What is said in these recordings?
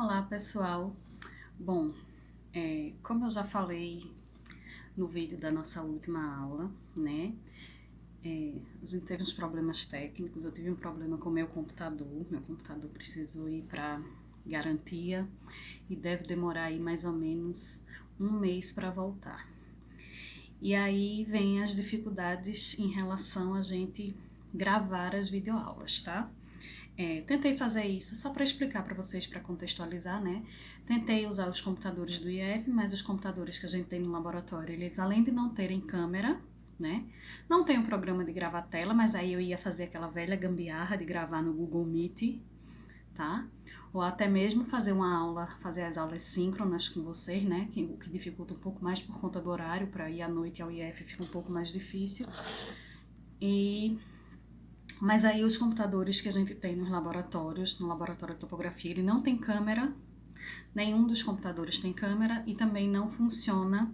Olá, pessoal. Bom, como eu já falei no vídeo da nossa última aula, né? A gente teve uns problemas técnicos, eu tive um problema com o meu computador precisou ir para garantia e deve demorar aí mais ou menos um mês para voltar. E aí vem as dificuldades em relação a gente gravar as videoaulas, tá? Tentei fazer isso só para explicar para vocês, para contextualizar, né? Tentei usar os computadores do IEF, mas os computadores que a gente tem no laboratório, eles além de não terem câmera, né? Não tem um programa de gravar tela, mas aí eu ia fazer aquela velha gambiarra de gravar no Google Meet, tá? Ou até mesmo fazer as aulas síncronas com vocês, né? O que dificulta um pouco mais por conta do horário, para ir à noite ao IEF fica um pouco mais difícil. Mas aí os computadores que a gente tem nos laboratórios, no laboratório de topografia, ele não tem câmera, nenhum dos computadores tem câmera e também não funciona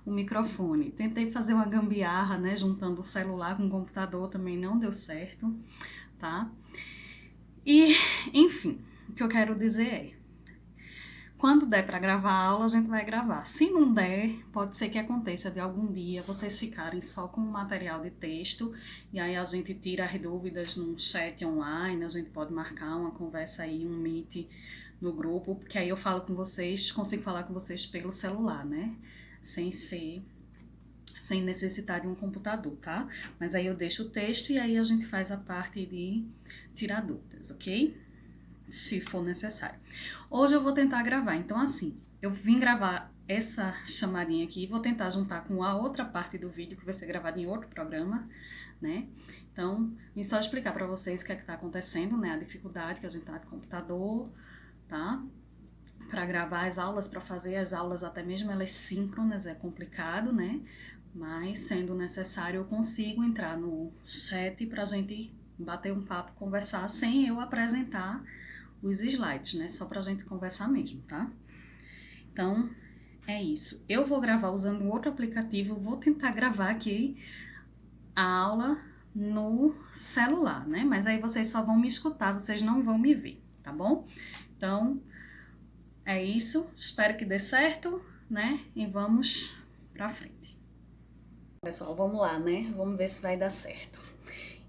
o microfone. Tentei fazer uma gambiarra, né, juntando o celular com o computador, também não deu certo, tá? E, enfim, o que eu quero dizer é, quando der para gravar a aula, a gente vai gravar. Se não der, pode ser que aconteça de algum dia vocês ficarem só com o material de texto e aí a gente tira as dúvidas num chat online, a gente pode marcar uma conversa aí, um meet no grupo, porque aí eu falo com vocês, consigo falar com vocês pelo celular, né? Sem necessitar de um computador, tá? Mas aí eu deixo o texto e aí a gente faz a parte de tirar dúvidas, ok? Se for necessário. Hoje eu vou tentar gravar, então assim, eu vim gravar essa chamadinha aqui, vou tentar juntar com a outra parte do vídeo que vai ser gravada em outro programa, né? Então, vim só explicar para vocês o que é que tá acontecendo, né? A dificuldade que a gente tá de computador, tá? Para gravar as aulas, para fazer as aulas até mesmo elas síncronas, é complicado, né? Mas sendo necessário eu consigo entrar no chat pra gente bater um papo, conversar sem eu apresentar os slides, né? Só pra gente conversar mesmo, tá? Então, é isso. Eu vou gravar usando outro aplicativo, vou tentar gravar aqui a aula no celular, né? Mas aí vocês só vão me escutar, vocês não vão me ver, tá bom? Então, é isso. Espero que dê certo, né? E vamos pra frente. Pessoal, vamos lá, né? Vamos ver se vai dar certo.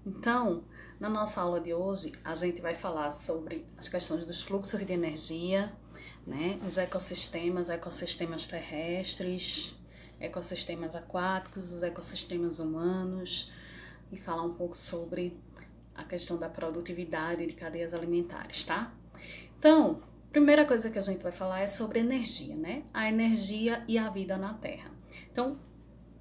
Então, na nossa aula de hoje, a gente vai falar sobre as questões dos fluxos de energia, né? Os ecossistemas terrestres, ecossistemas aquáticos, os ecossistemas humanos, e falar um pouco sobre a questão da produtividade de cadeias alimentares, tá? Então, primeira coisa que a gente vai falar é sobre energia, né? A energia e a vida na Terra. Então,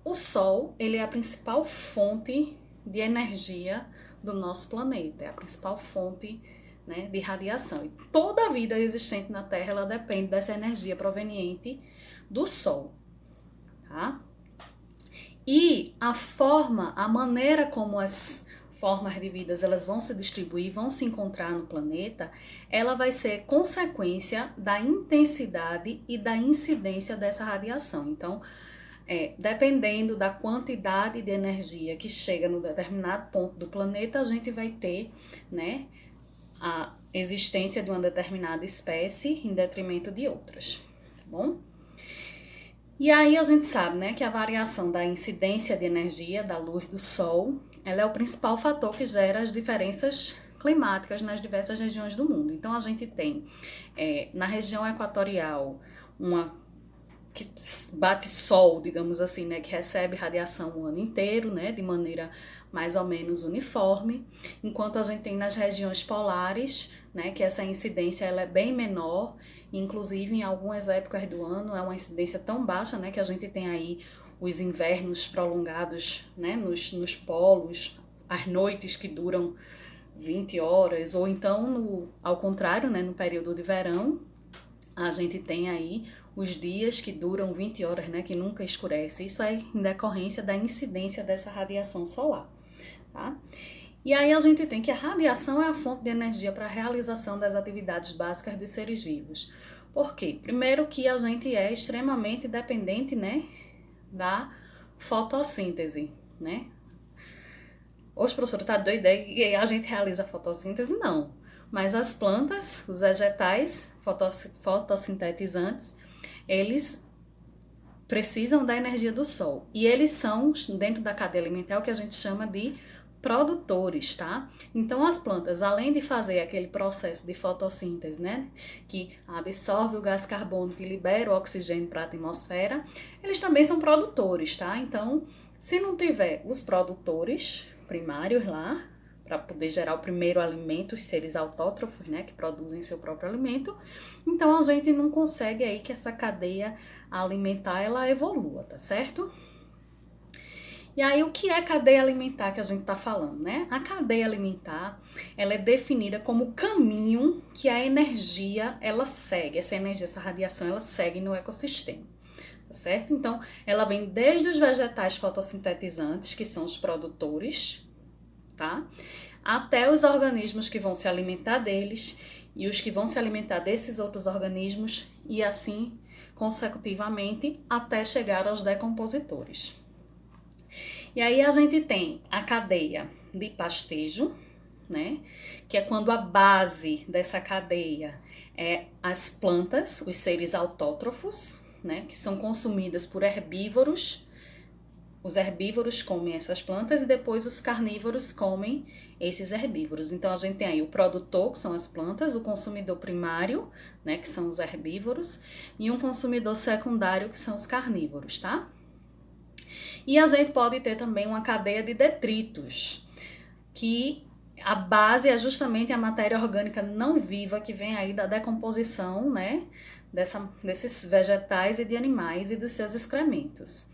o Sol, ele é a principal fonte de energia do nosso planeta, é a principal fonte, né, de radiação. E toda a vida existente na Terra, ela depende dessa energia proveniente do Sol, tá? E a maneira como as formas de vida elas vão se distribuir, vão se encontrar no planeta, ela vai ser consequência da intensidade e da incidência dessa radiação. Então, dependendo da quantidade de energia que chega no determinado ponto do planeta, a gente vai ter, né, a existência de uma determinada espécie em detrimento de outras, tá bom? E aí a gente sabe, né, que a variação da incidência de energia da luz do Sol, ela é o principal fator que gera as diferenças climáticas nas diversas regiões do mundo. Então a gente tem, na região equatorial, que bate sol, digamos assim, né, que recebe radiação o ano inteiro, né, de maneira mais ou menos uniforme, enquanto a gente tem nas regiões polares, né, que essa incidência ela é bem menor, inclusive em algumas épocas do ano é uma incidência tão baixa, né, que a gente tem aí os invernos prolongados, né, nos polos, as noites que duram 20 horas, ou então, ao contrário, né, no período de verão, a gente tem aí os dias que duram 20 horas, né, que nunca escurece. Isso é em decorrência da incidência dessa radiação solar, tá? E aí a gente tem que a radiação é a fonte de energia para a realização das atividades básicas dos seres vivos. Por quê? Primeiro que a gente é extremamente dependente, né, da fotossíntese, né? Os professores tá doido e a gente realiza a fotossíntese? Não. Mas as plantas, os vegetais fotossintetizantes, eles precisam da energia do sol. E eles são, dentro da cadeia alimentar, o que a gente chama de produtores, tá? Então as plantas, além de fazer aquele processo de fotossíntese, né, que absorve o gás carbônico e libera o oxigênio para a atmosfera, eles também são produtores, tá? Então, se não tiver os produtores primários lá, para poder gerar o primeiro alimento, os seres autótrofos, né, que produzem seu próprio alimento, então a gente não consegue aí que essa cadeia alimentar ela evolua, tá certo? E aí, o que é cadeia alimentar que a gente está falando, né? A cadeia alimentar, ela é definida como o caminho que a energia, ela segue. Essa energia, essa radiação, ela segue no ecossistema, tá certo? Então, ela vem desde os vegetais fotossintetizantes, que são os produtores, tá? Até os organismos que vão se alimentar deles e os que vão se alimentar desses outros organismos e assim, consecutivamente, até chegar aos decompositores. E aí a gente tem a cadeia de pastejo, né? Que é quando a base dessa cadeia é as plantas, os seres autótrofos, né? Que são consumidas por herbívoros. Os herbívoros comem essas plantas e depois os carnívoros comem esses herbívoros. Então a gente tem aí o produtor, que são as plantas, o consumidor primário, né? Que são os herbívoros, e um consumidor secundário, que são os carnívoros, tá? E a gente pode ter também uma cadeia de detritos, que a base é justamente a matéria orgânica não viva que vem aí da decomposição, né, desses vegetais e de animais e dos seus excrementos.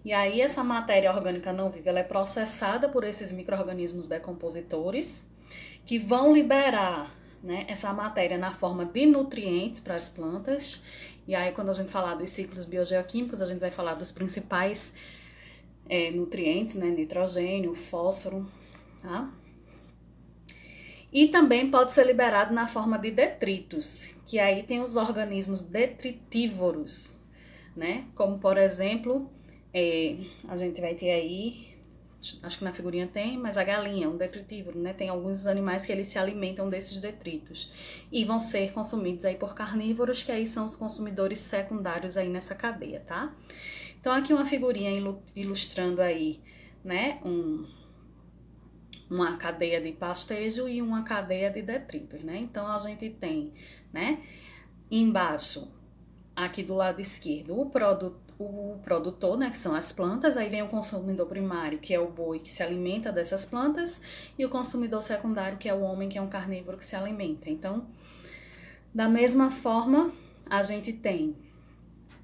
E aí essa matéria orgânica não viva ela é processada por esses micro-organismos decompositores, que vão liberar, né, essa matéria na forma de nutrientes para as plantas. E aí quando a gente falar dos ciclos biogeoquímicos, a gente vai falar dos principais nutrientes, né, nitrogênio, fósforo, tá? E também pode ser liberado na forma de detritos, que aí tem os organismos detritívoros, né? Como, por exemplo, a gente vai ter aí, acho que na figurinha tem, mas a galinha, um detritívoro, né? Tem alguns animais que eles se alimentam desses detritos e vão ser consumidos aí por carnívoros, que aí são os consumidores secundários aí nessa cadeia, tá? Então, aqui uma figurinha ilustrando aí, né, uma cadeia de pastejo e uma cadeia de detritos, né? Então, a gente tem, né, embaixo, aqui do lado esquerdo, o produtor, né, que são as plantas, aí vem o consumidor primário, que é o boi, que se alimenta dessas plantas, e o consumidor secundário, que é o homem, que é um carnívoro que se alimenta. Então, da mesma forma, a gente tem,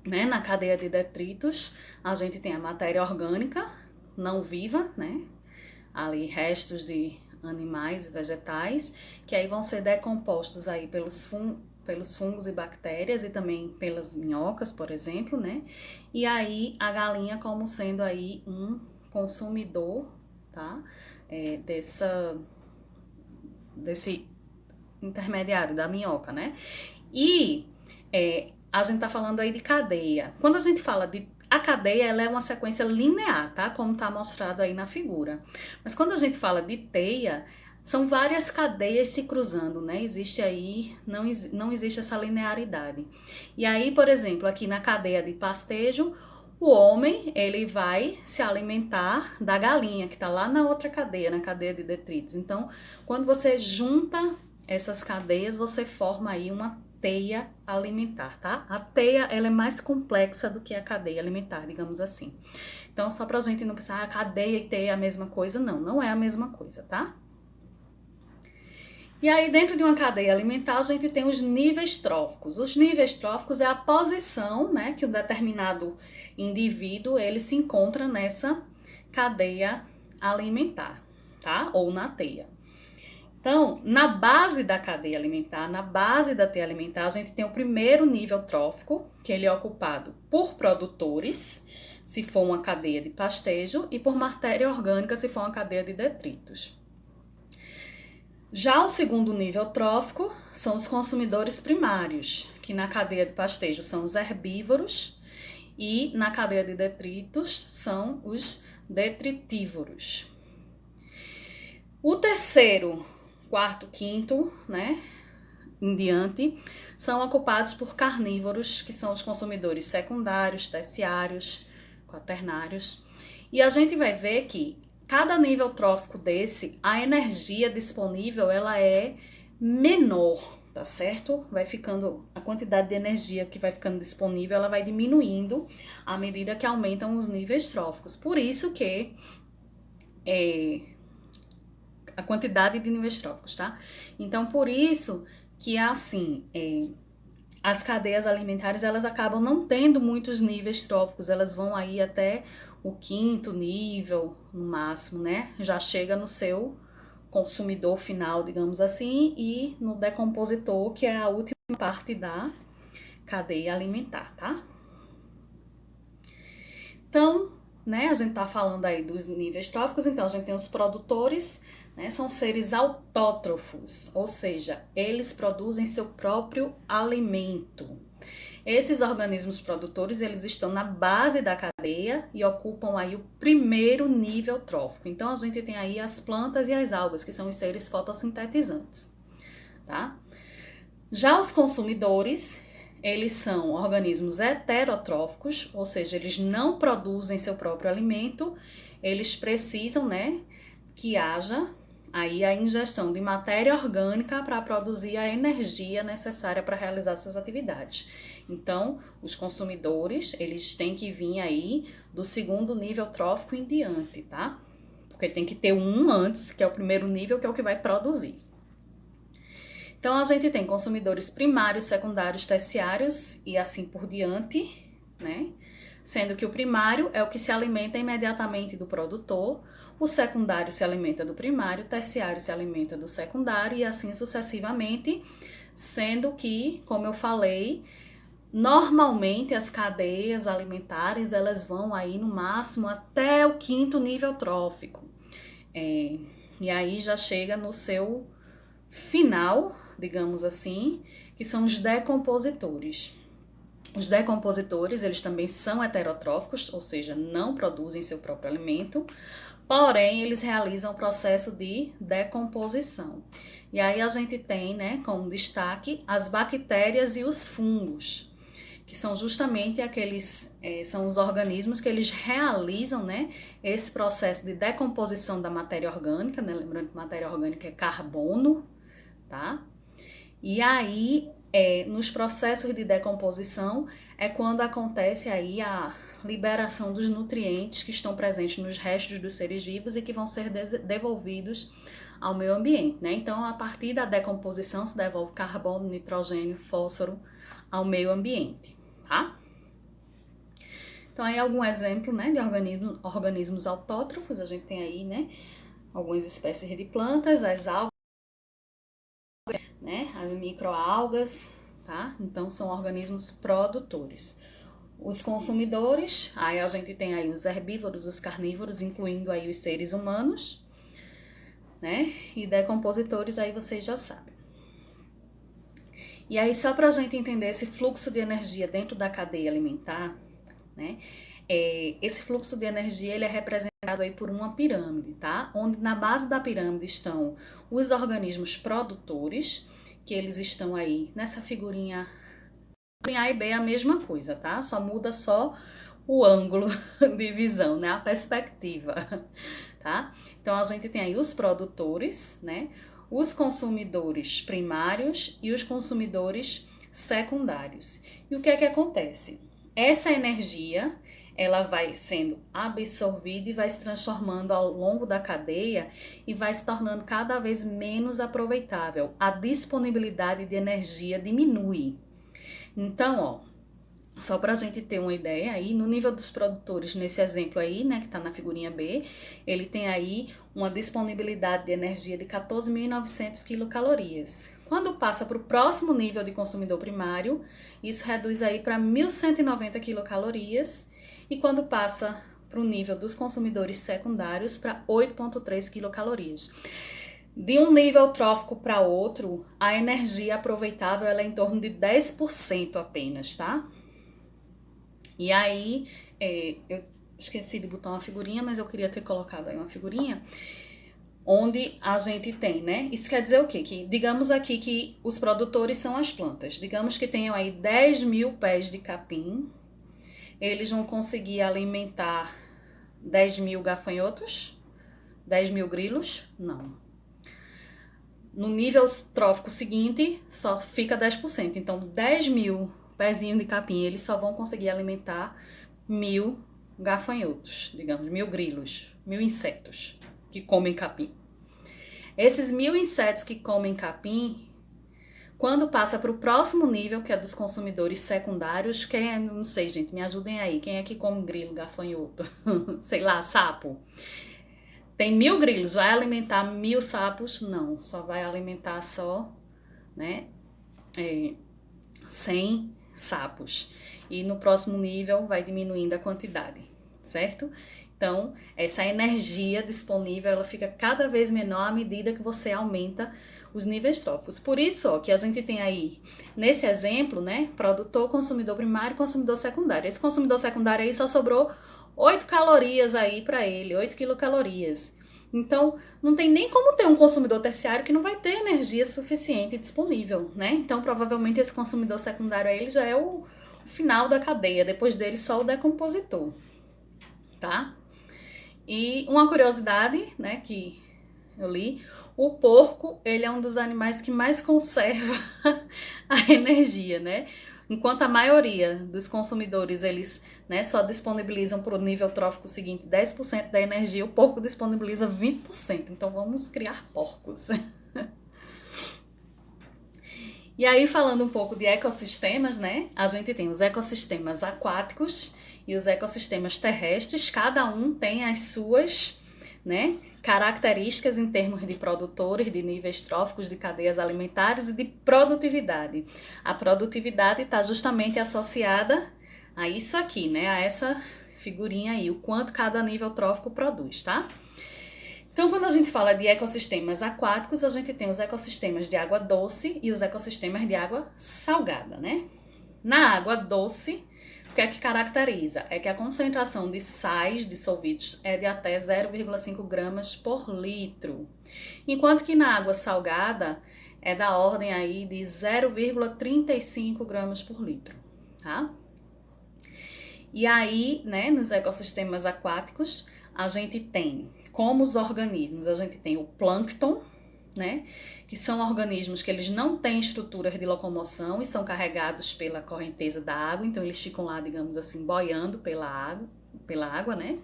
né, na cadeia de detritos, a gente tem a matéria orgânica não viva, né, ali restos de animais e vegetais, que aí vão ser decompostos aí pelos fungos e bactérias e também pelas minhocas, por exemplo, né, e aí a galinha como sendo aí um consumidor, tá, desse intermediário da minhoca, né, e a gente tá falando aí de cadeia. Quando a gente fala de a cadeia, ela é uma sequência linear, tá? Como tá mostrado aí na figura. Mas quando a gente fala de teia, são várias cadeias se cruzando, né? Existe aí, não existe essa linearidade. E aí, por exemplo, aqui na cadeia de pastejo, o homem, ele vai se alimentar da galinha, que tá lá na outra cadeia, na cadeia de detritos. Então, quando você junta essas cadeias, você forma aí uma teia alimentar, tá? A teia, ela é mais complexa do que a cadeia alimentar, digamos assim. Então, só pra gente não pensar, cadeia e teia é a mesma coisa, não é a mesma coisa, tá? E aí, dentro de uma cadeia alimentar, a gente tem os níveis tróficos. Os níveis tróficos é a posição, né, que um determinado indivíduo, ele se encontra nessa cadeia alimentar, tá? Ou na teia. Então, na base da cadeia alimentar, na base da teia alimentar, a gente tem o primeiro nível trófico, que ele é ocupado por produtores, se for uma cadeia de pastejo, e por matéria orgânica, se for uma cadeia de detritos. Já o segundo nível trófico são os consumidores primários, que na cadeia de pastejo são os herbívoros, e na cadeia de detritos são os detritívoros. O terceiro quarto, quinto, né, em diante, são ocupados por carnívoros, que são os consumidores secundários, terciários, quaternários. E a gente vai ver que cada nível trófico desse, a energia disponível, ela é menor, tá certo? Vai ficando, a quantidade de energia que vai ficando disponível, ela vai diminuindo à medida que aumentam os níveis tróficos. Por isso que a quantidade de níveis tróficos, tá? Então, por isso que assim, as cadeias alimentares, elas acabam não tendo muitos níveis tróficos, elas vão aí até o quinto nível, no máximo, né? Já chega no seu consumidor final, digamos assim, e no decompositor, que é a última parte da cadeia alimentar, tá? Então, né, a gente tá falando aí dos níveis tróficos, então a gente tem os produtores, né, são seres autótrofos, ou seja, eles produzem seu próprio alimento. Esses organismos produtores, eles estão na base da cadeia e ocupam aí o primeiro nível trófico. Então, a gente tem aí as plantas e as algas, que são os seres fotossintetizantes, tá? Já os consumidores, eles são organismos heterotróficos, ou seja, eles não produzem seu próprio alimento, eles precisam, né, que haja aí a ingestão de matéria orgânica para produzir a energia necessária para realizar suas atividades. Então, os consumidores, eles têm que vir aí do segundo nível trófico em diante, tá? Porque tem que ter um antes, que é o primeiro nível, que é o que vai produzir. Então, a gente tem consumidores primários, secundários, terciários e assim por diante, né? Sendo que o primário é o que se alimenta imediatamente do produtor, o secundário se alimenta do primário, o terciário se alimenta do secundário e assim sucessivamente, sendo que, como eu falei, normalmente as cadeias alimentares, elas vão aí no máximo até o quinto nível trófico. E aí já chega no seu final, digamos assim, que são os decompositores. Os decompositores, eles também são heterotróficos, ou seja, não produzem seu próprio alimento, porém, eles realizam o processo de decomposição. E aí a gente tem, né, como destaque, as bactérias e os fungos, que são justamente aqueles, são os organismos que eles realizam, né, esse processo de decomposição da matéria orgânica, né, lembrando que matéria orgânica é carbono, tá? E aí, nos processos de decomposição, é quando acontece aí a liberação dos nutrientes que estão presentes nos restos dos seres vivos e que vão ser devolvidos ao meio ambiente, né? Então, a partir da decomposição, se devolve carbono, nitrogênio, fósforo ao meio ambiente, tá? Então, aí algum exemplo, né, de organismos autótrofos, a gente tem aí, né, algumas espécies de plantas, as algas, né, as microalgas, tá? Então, são organismos produtores. Os consumidores, aí a gente tem aí os herbívoros, os carnívoros, incluindo aí os seres humanos, né? E decompositores, aí vocês já sabem. E aí, só para a gente entender esse fluxo de energia dentro da cadeia alimentar, né? Esse fluxo de energia, ele é representado aí por uma pirâmide, tá? Onde na base da pirâmide estão os organismos produtores, que eles estão aí nessa figurinha. Em A e B é a mesma coisa, tá? Só muda só o ângulo de visão, né? A perspectiva, tá? Então, a gente tem aí os produtores, né? Os consumidores primários e os consumidores secundários. E o que é que acontece? Essa energia, ela vai sendo absorvida e vai se transformando ao longo da cadeia e vai se tornando cada vez menos aproveitável. A disponibilidade de energia diminui. Então, ó, só para a gente ter uma ideia aí, no nível dos produtores, nesse exemplo aí, né, que está na figurinha B, ele tem aí uma disponibilidade de energia de 14.900 quilocalorias. Quando passa para o próximo nível de consumidor primário, isso reduz aí para 1.190 quilocalorias, e quando passa para o nível dos consumidores secundários, para 8,3 quilocalorias. De um nível trófico para outro, a energia aproveitável ela é em torno de 10% apenas, tá? E aí, eu esqueci de botar uma figurinha, mas eu queria ter colocado aí uma figurinha. onde a gente tem, né? Isso quer dizer o quê? Que digamos aqui que os produtores são as plantas. Digamos que tenham aí 10 mil pés de capim. Eles vão conseguir alimentar 10 mil gafanhotos? 10 mil grilos? Não. No nível trófico seguinte, só fica 10%. Então, 10 mil pezinhos de capim, eles só vão conseguir alimentar 1000 gafanhotos, digamos, 1000 grilos, 1000 insetos que comem capim. Esses 1000 insetos que comem capim, quando passa para o próximo nível, que é dos consumidores secundários, quem é, não sei, gente, me ajudem aí, quem é que come grilo, gafanhoto, sei lá, sapo? Tem 1000 grilos, vai alimentar 1000 sapos? Não, só vai alimentar só, né, 100 sapos. E no próximo nível vai diminuindo a quantidade, certo? Então, essa energia disponível, ela fica cada vez menor à medida que você aumenta os níveis tróficos. Por isso, ó, que a gente tem aí, nesse exemplo, né, produtor, consumidor primário, consumidor secundário. Esse consumidor secundário aí só sobrou 8 calorias aí para ele, 8 quilocalorias. Então, não tem nem como ter um consumidor terciário que não vai ter energia suficiente disponível, né? Então, provavelmente esse consumidor secundário aí, ele já é o final da cadeia, depois dele só o decompositor, tá? E uma curiosidade, né, que eu li, o porco, ele é um dos animais que mais conserva a energia, né? Enquanto a maioria dos consumidores, eles, né, só disponibilizam para o nível trófico seguinte 10% da energia, o porco disponibiliza 20%. Então vamos criar porcos. E aí, falando um pouco de ecossistemas, né? A gente tem os ecossistemas aquáticos e os ecossistemas terrestres. Cada um tem as suas, né, características em termos de produtores, de níveis tróficos, de cadeias alimentares e de produtividade. A produtividade está justamente associada a isso aqui, né? A essa figurinha aí, o quanto cada nível trófico produz, tá? Então, quando a gente fala de ecossistemas aquáticos, a gente tem os ecossistemas de água doce e os ecossistemas de água salgada, né? Na água doce, o que é que caracteriza? É que a concentração de sais dissolvidos é de até 0,5 gramas por litro, enquanto que na água salgada é da ordem aí de 0,35 gramas por litro, tá? E aí, né, nos ecossistemas aquáticos, a gente tem, como os organismos, a gente tem o plâncton, né, que são organismos que eles não têm estruturas de locomoção e são carregados pela correnteza da água, então eles ficam lá, digamos assim, boiando pela água, né?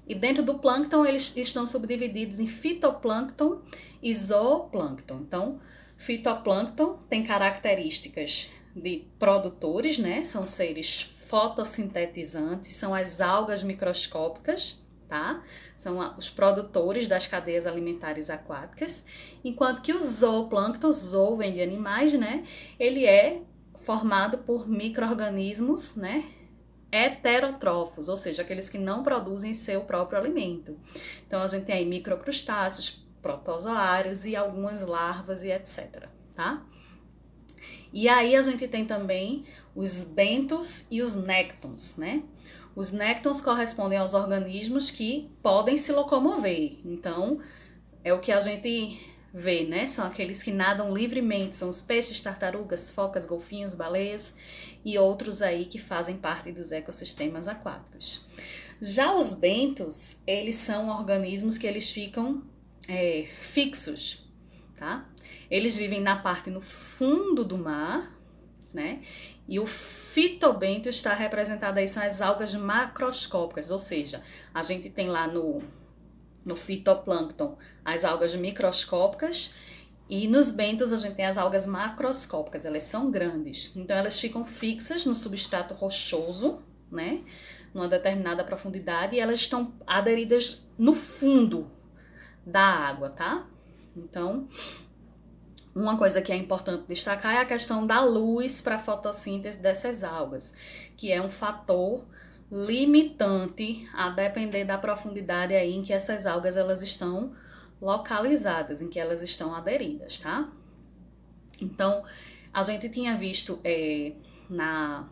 E dentro do plâncton eles estão subdivididos em fitoplâncton e zooplâncton. Então, fitoplâncton tem características de produtores, né? São seres fotossintetizantes, são as algas microscópicas, tá? São os produtores das cadeias alimentares aquáticas, enquanto que o zooplâncton, zoo vem de animais, né? Ele é formado por micro-organismos, né, heterotrófos, ou seja, aqueles que não produzem seu próprio alimento. Então a gente tem aí microcrustáceos, protozoários e algumas larvas e etc, tá? E aí a gente tem também os bentos e os néctons, né? Os néctons correspondem aos organismos que podem se locomover. Então, é o que a gente vê, né? São aqueles que nadam livremente, são os peixes, tartarugas, focas, golfinhos, baleias e outros aí que fazem parte dos ecossistemas aquáticos. Já os bentos, eles são organismos que eles ficam fixos, tá? Eles vivem na parte no fundo do mar, né? E o fitobento está representado aí, são as algas macroscópicas, ou seja, a gente tem lá no fitoplâncton as algas microscópicas e nos bentos a gente tem as algas macroscópicas, elas são grandes, então elas ficam fixas no substrato rochoso, né? Numa determinada profundidade e elas estão aderidas no fundo da água, tá? Então, uma coisa que é importante destacar é a questão da luz para a fotossíntese dessas algas, que é um fator limitante a depender da profundidade aí em que essas algas elas estão localizadas, em que elas estão aderidas, tá? Então, a gente tinha visto na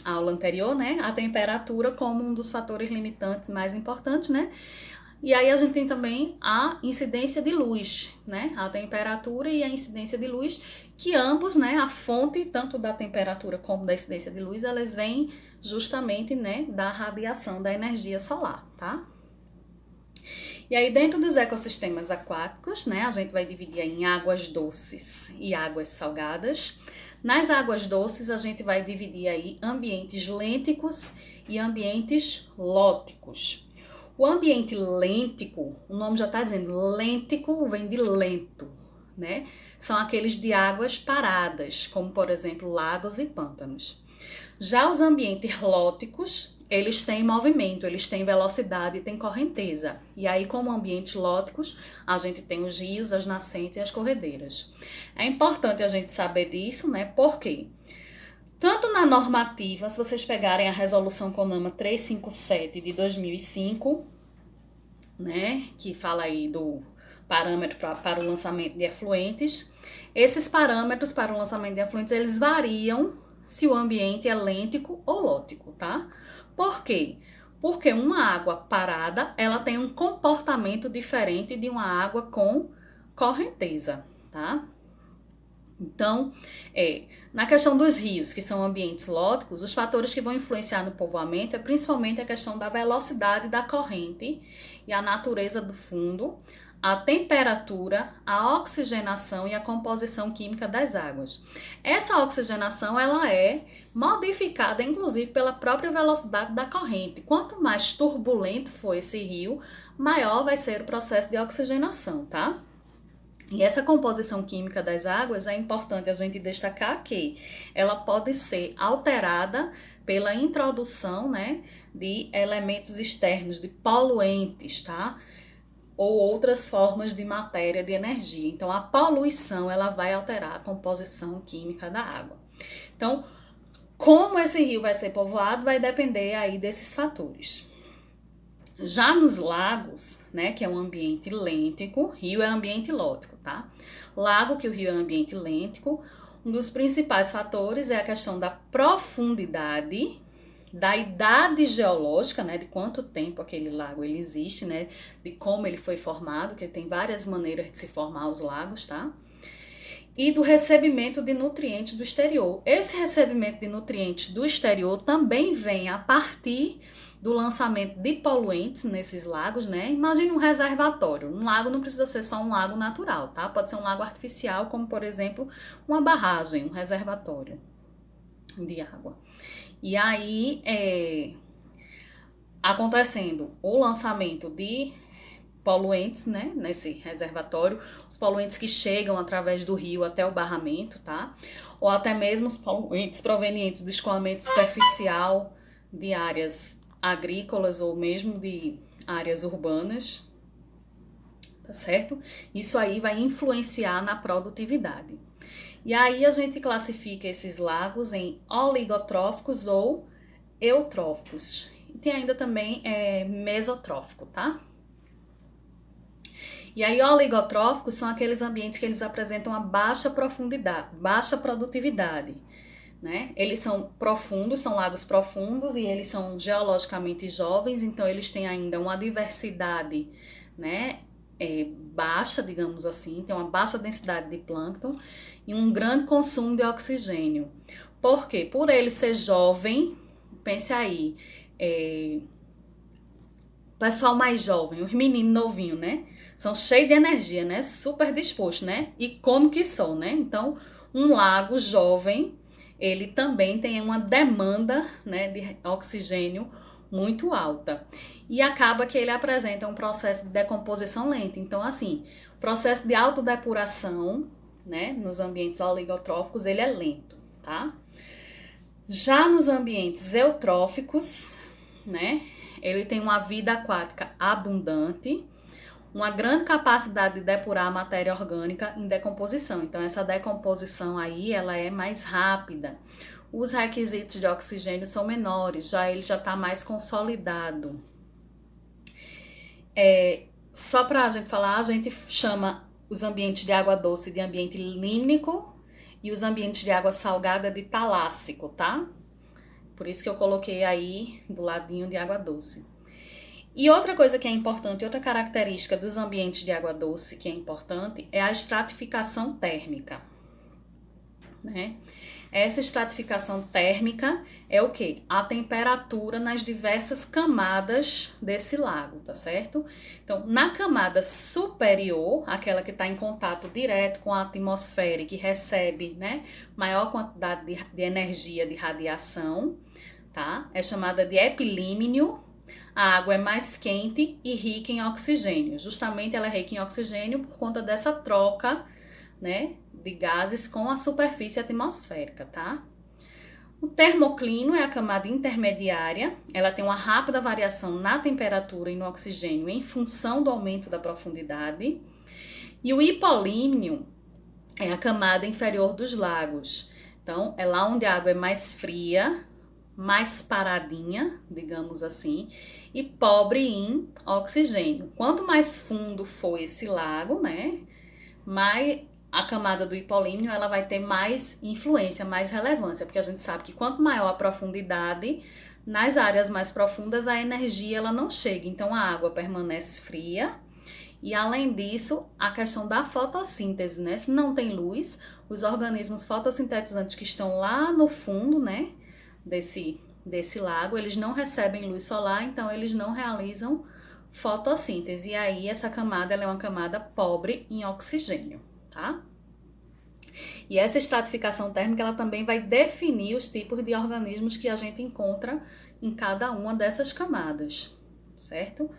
aula anterior, né, a temperatura como um dos fatores limitantes mais importantes, né? E aí a gente tem também a incidência de luz, né? A temperatura e a incidência de luz, que ambos, né, a fonte tanto da temperatura como da incidência de luz, elas vêm justamente, né, da radiação da energia solar, tá? E aí dentro dos ecossistemas aquáticos, né, a gente vai dividir em águas doces e águas salgadas. Nas águas doces a gente vai dividir aí ambientes lênticos e ambientes lóticos. O ambiente lêntico, o nome já está dizendo, lêntico vem de lento, né? São aqueles de águas paradas, como por exemplo lagos e pântanos. Já os ambientes lóticos, eles têm movimento, eles têm velocidade e têm correnteza. E aí, como ambientes lóticos, a gente tem os rios, as nascentes e as corredeiras. É importante a gente saber disso, né? Por quê? Tanto na normativa, se vocês pegarem a resolução CONAMA 357 de 2005, né, que fala aí do parâmetro para o lançamento de efluentes, esses parâmetros para o lançamento de efluentes, eles variam se o ambiente é lêntico ou lótico, tá? Por quê? Porque uma água parada, ela tem um comportamento diferente de uma água com correnteza, tá? Então, na questão dos rios, que são ambientes lóticos, os fatores que vão influenciar no povoamento é principalmente a questão da velocidade da corrente e a natureza do fundo, a temperatura, a oxigenação e a composição química das águas. Essa oxigenação, ela é modificada, inclusive, pela própria velocidade da corrente. Quanto mais turbulento for esse rio, maior vai ser o processo de oxigenação, tá? E essa composição química das águas é importante a gente destacar que ela pode ser alterada pela introdução, né, de elementos externos, de poluentes, tá? Ou outras formas de matéria, de energia. Então, a poluição, ela vai alterar a composição química da água. Então, como esse rio vai ser povoado, vai depender aí desses fatores. Já nos lagos, né, que é um ambiente lêntico, rio é ambiente lótico, tá? Lago, que o rio é ambiente lêntico, um dos principais fatores é a questão da profundidade, da idade geológica, né, de quanto tempo aquele lago ele existe, né, de como ele foi formado, que tem várias maneiras de se formar os lagos, tá? E do recebimento de nutrientes do exterior. Esse recebimento de nutrientes do exterior também vem a partir do lançamento de poluentes nesses lagos, né? Imagine um reservatório. Um lago não precisa ser só um lago natural, tá? Pode ser um lago artificial, como por exemplo, uma barragem, um reservatório de água. E aí, acontecendo o lançamento de poluentes, né, nesse reservatório, os poluentes que chegam através do rio até o barramento, tá? Ou até mesmo os poluentes provenientes do escoamento superficial de áreas agrícolas ou mesmo de áreas urbanas, tá certo? Isso aí vai influenciar na produtividade. E aí a gente classifica esses lagos em oligotróficos ou eutróficos. E tem ainda também mesotrófico, tá? E aí oligotróficos são aqueles ambientes que eles apresentam a baixa profundidade, baixa produtividade, né? Eles são profundos, são lagos profundos e eles são geologicamente jovens, então eles têm ainda uma diversidade, né, baixa, digamos assim, tem uma baixa densidade de plâncton e um grande consumo de oxigênio. Por quê? Por ele ser jovem, pense aí, pessoal mais jovem, os meninos novinhos, né? São cheios de energia, né? Super dispostos, né? E como que são, né? Então, um lago jovem, ele também tem uma demanda, né, de oxigênio muito alta. E acaba que ele apresenta um processo de decomposição lenta. Então, assim, o processo de autodepuração, né, nos ambientes oligotróficos, ele é lento, tá? Já nos ambientes eutróficos, né, ele tem uma vida aquática abundante, uma grande capacidade de depurar a matéria orgânica em decomposição. Então, essa decomposição aí, ela é mais rápida. Os requisitos de oxigênio são menores, já ele já está mais consolidado. Só para a gente falar, a gente chama os ambientes de água doce de ambiente límnico e os ambientes de água salgada de talássico, tá? Por isso que eu coloquei aí do ladinho de água doce. E outra coisa que é importante, outra característica dos ambientes de água doce que é importante é a estratificação térmica, né? Essa estratificação térmica é o quê? A temperatura nas diversas camadas desse lago, tá certo? Então, na camada superior, aquela que está em contato direto com a atmosfera e que recebe, né, maior quantidade de energia de radiação, tá? É chamada de epilímnio. A água é mais quente e rica em oxigênio. Justamente ela é rica em oxigênio por conta dessa troca, né, de gases com a superfície atmosférica, tá? O termoclino é a camada intermediária, ela tem uma rápida variação na temperatura e no oxigênio em função do aumento da profundidade. E o hipolímnio é a camada inferior dos lagos. Então, é lá onde a água é mais fria, mais paradinha, digamos assim, e pobre em oxigênio. Quanto mais fundo for esse lago, né, mais a camada do hipolímnio ela vai ter mais influência, mais relevância, porque a gente sabe que quanto maior a profundidade, nas áreas mais profundas a energia ela não chega, então a água permanece fria. E além disso, a questão da fotossíntese, né? Se não tem luz, os organismos fotossintetizantes que estão lá no fundo, né, desse lago, eles não recebem luz solar, então eles não realizam fotossíntese. E aí essa camada ela é uma camada pobre em oxigênio, tá? E essa estratificação térmica ela também vai definir os tipos de organismos que a gente encontra em cada uma dessas camadas, certo?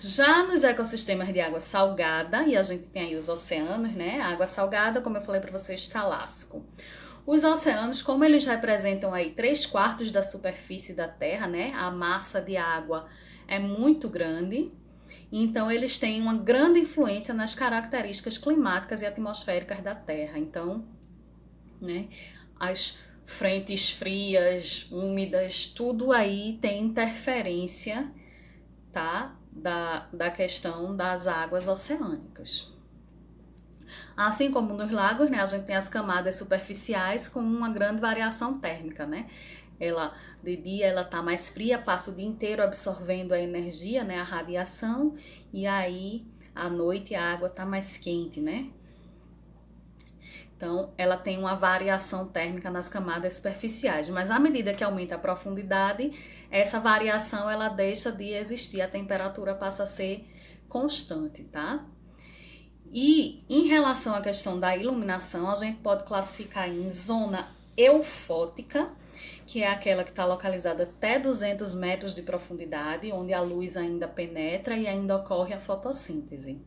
Já nos ecossistemas de água salgada, e a gente tem aí os oceanos, né? A água salgada, como eu falei para vocês, talasco. Os oceanos, como eles representam aí 3/4 da superfície da Terra, né? A massa de água é muito grande, então eles têm uma grande influência nas características climáticas e atmosféricas da Terra. Então, né, as frentes frias, úmidas, tudo aí tem interferência, tá? Da questão das águas oceânicas. Assim como nos lagos, né, a gente tem as camadas superficiais com uma grande variação térmica, né? Ela, de dia ela tá mais fria, passa o dia inteiro absorvendo a energia, né, a radiação, e aí à noite a água tá mais quente, né? Então, ela tem uma variação térmica nas camadas superficiais, mas à medida que aumenta a profundidade, essa variação ela deixa de existir, a temperatura passa a ser constante, tá? E em relação à questão da iluminação, a gente pode classificar em zona eufótica, que é aquela que está localizada até 200 metros de profundidade, onde a luz ainda penetra e ainda ocorre a fotossíntese.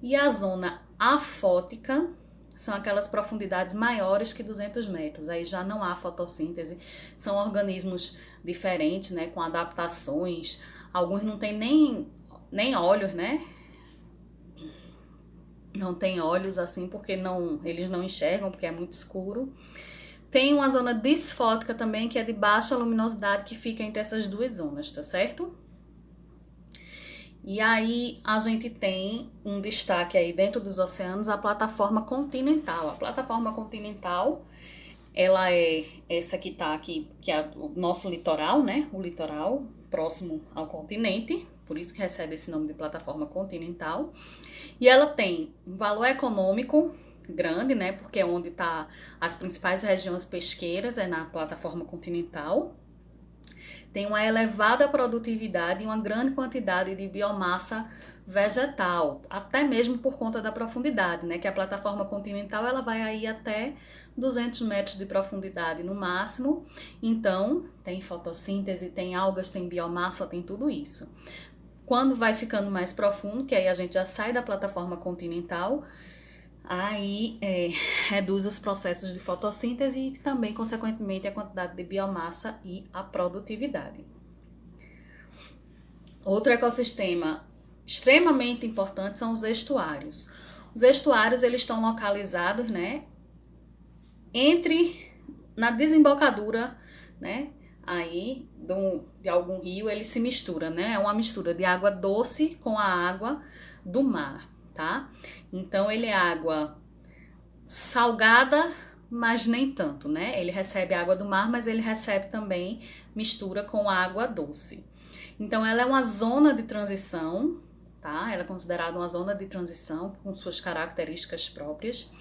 E a zona afótica são aquelas profundidades maiores que 200 metros, aí já não há fotossíntese, são organismos diferentes, né, com adaptações, alguns não têm nem olhos, né, não tem olhos assim porque eles não enxergam, porque é muito escuro. Tem uma zona disfótica também, que é de baixa luminosidade, que fica entre essas duas zonas, tá certo? E aí a gente tem um destaque aí dentro dos oceanos, a plataforma continental. A plataforma continental, ela é essa que tá aqui, que é o nosso litoral, né? O litoral próximo ao continente, por isso que recebe esse nome de plataforma continental. E ela tem um valor econômico grande, né? Porque é onde tá as principais regiões pesqueiras, é na plataforma continental. Tem uma elevada produtividade e uma grande quantidade de biomassa vegetal, até mesmo por conta da profundidade, né? Que a plataforma continental ela vai aí até 200 metros de profundidade no máximo. Então, tem fotossíntese, tem algas, tem biomassa, tem tudo isso. Quando vai ficando mais profundo, que aí a gente já sai da plataforma continental, aí reduz os processos de fotossíntese e também, consequentemente, a quantidade de biomassa e a produtividade. Outro ecossistema extremamente importante são os estuários. Os estuários eles estão localizados, né, na desembocadura, né, aí de algum rio, ele se mistura, né, é uma mistura de água doce com a água do mar. Tá? Então ele é água salgada, mas nem tanto, né? Ele recebe água do mar, mas ele recebe também mistura com água doce. Então, ela é uma zona de transição, tá? Ela é considerada uma zona de transição com suas características próprias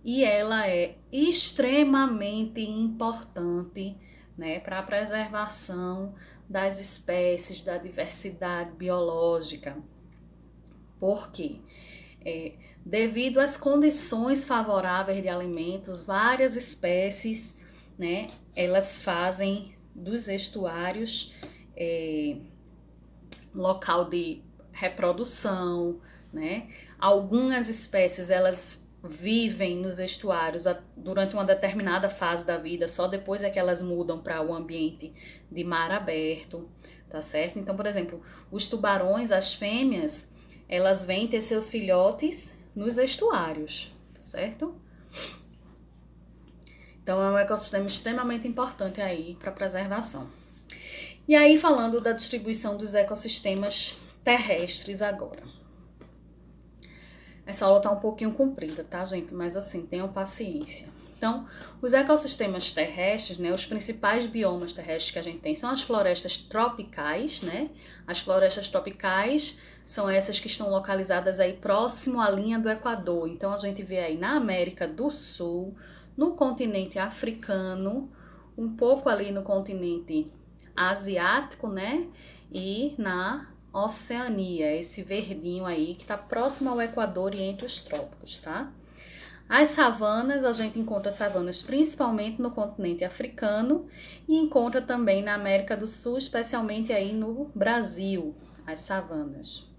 e ela é extremamente importante, né, para a preservação das espécies, da diversidade biológica. Por quê? Devido às condições favoráveis de alimentos, várias espécies, né, elas fazem dos estuários local de reprodução, né? Algumas espécies elas vivem nos estuários durante uma determinada fase da vida, só depois é que elas mudam para o ambiente de mar aberto, tá certo? Então, por exemplo, os tubarões, as fêmeas, elas vêm ter seus filhotes nos estuários, tá certo? Então, é um ecossistema extremamente importante aí para a preservação. E aí, falando da distribuição dos ecossistemas terrestres agora. Essa aula tá um pouquinho comprida, tá, gente? Mas assim, tenham paciência. Então, os ecossistemas terrestres, né, os principais biomas terrestres que a gente tem são as florestas tropicais, né? As florestas tropicais são essas que estão localizadas aí próximo à linha do Equador. Então, a gente vê aí na América do Sul, no continente africano, um pouco ali no continente asiático, né? E na Oceania, esse verdinho aí que está próximo ao Equador e entre os trópicos, tá? As savanas, a gente encontra savanas principalmente no continente africano e encontra também na América do Sul, especialmente aí no Brasil, as savanas.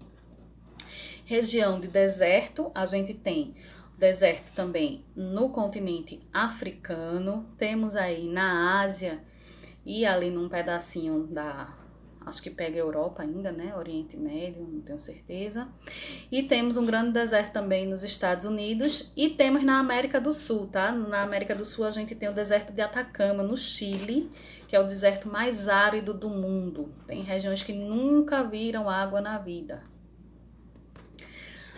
Região de deserto, a gente tem deserto também no continente africano, temos aí na Ásia e ali num pedacinho acho que pega a Europa ainda, né? Oriente Médio, não tenho certeza. E temos um grande deserto também nos Estados Unidos e temos na América do Sul, tá? Na América do Sul a gente tem o deserto de Atacama, no Chile, que é o deserto mais árido do mundo. Tem regiões que nunca viram água na vida.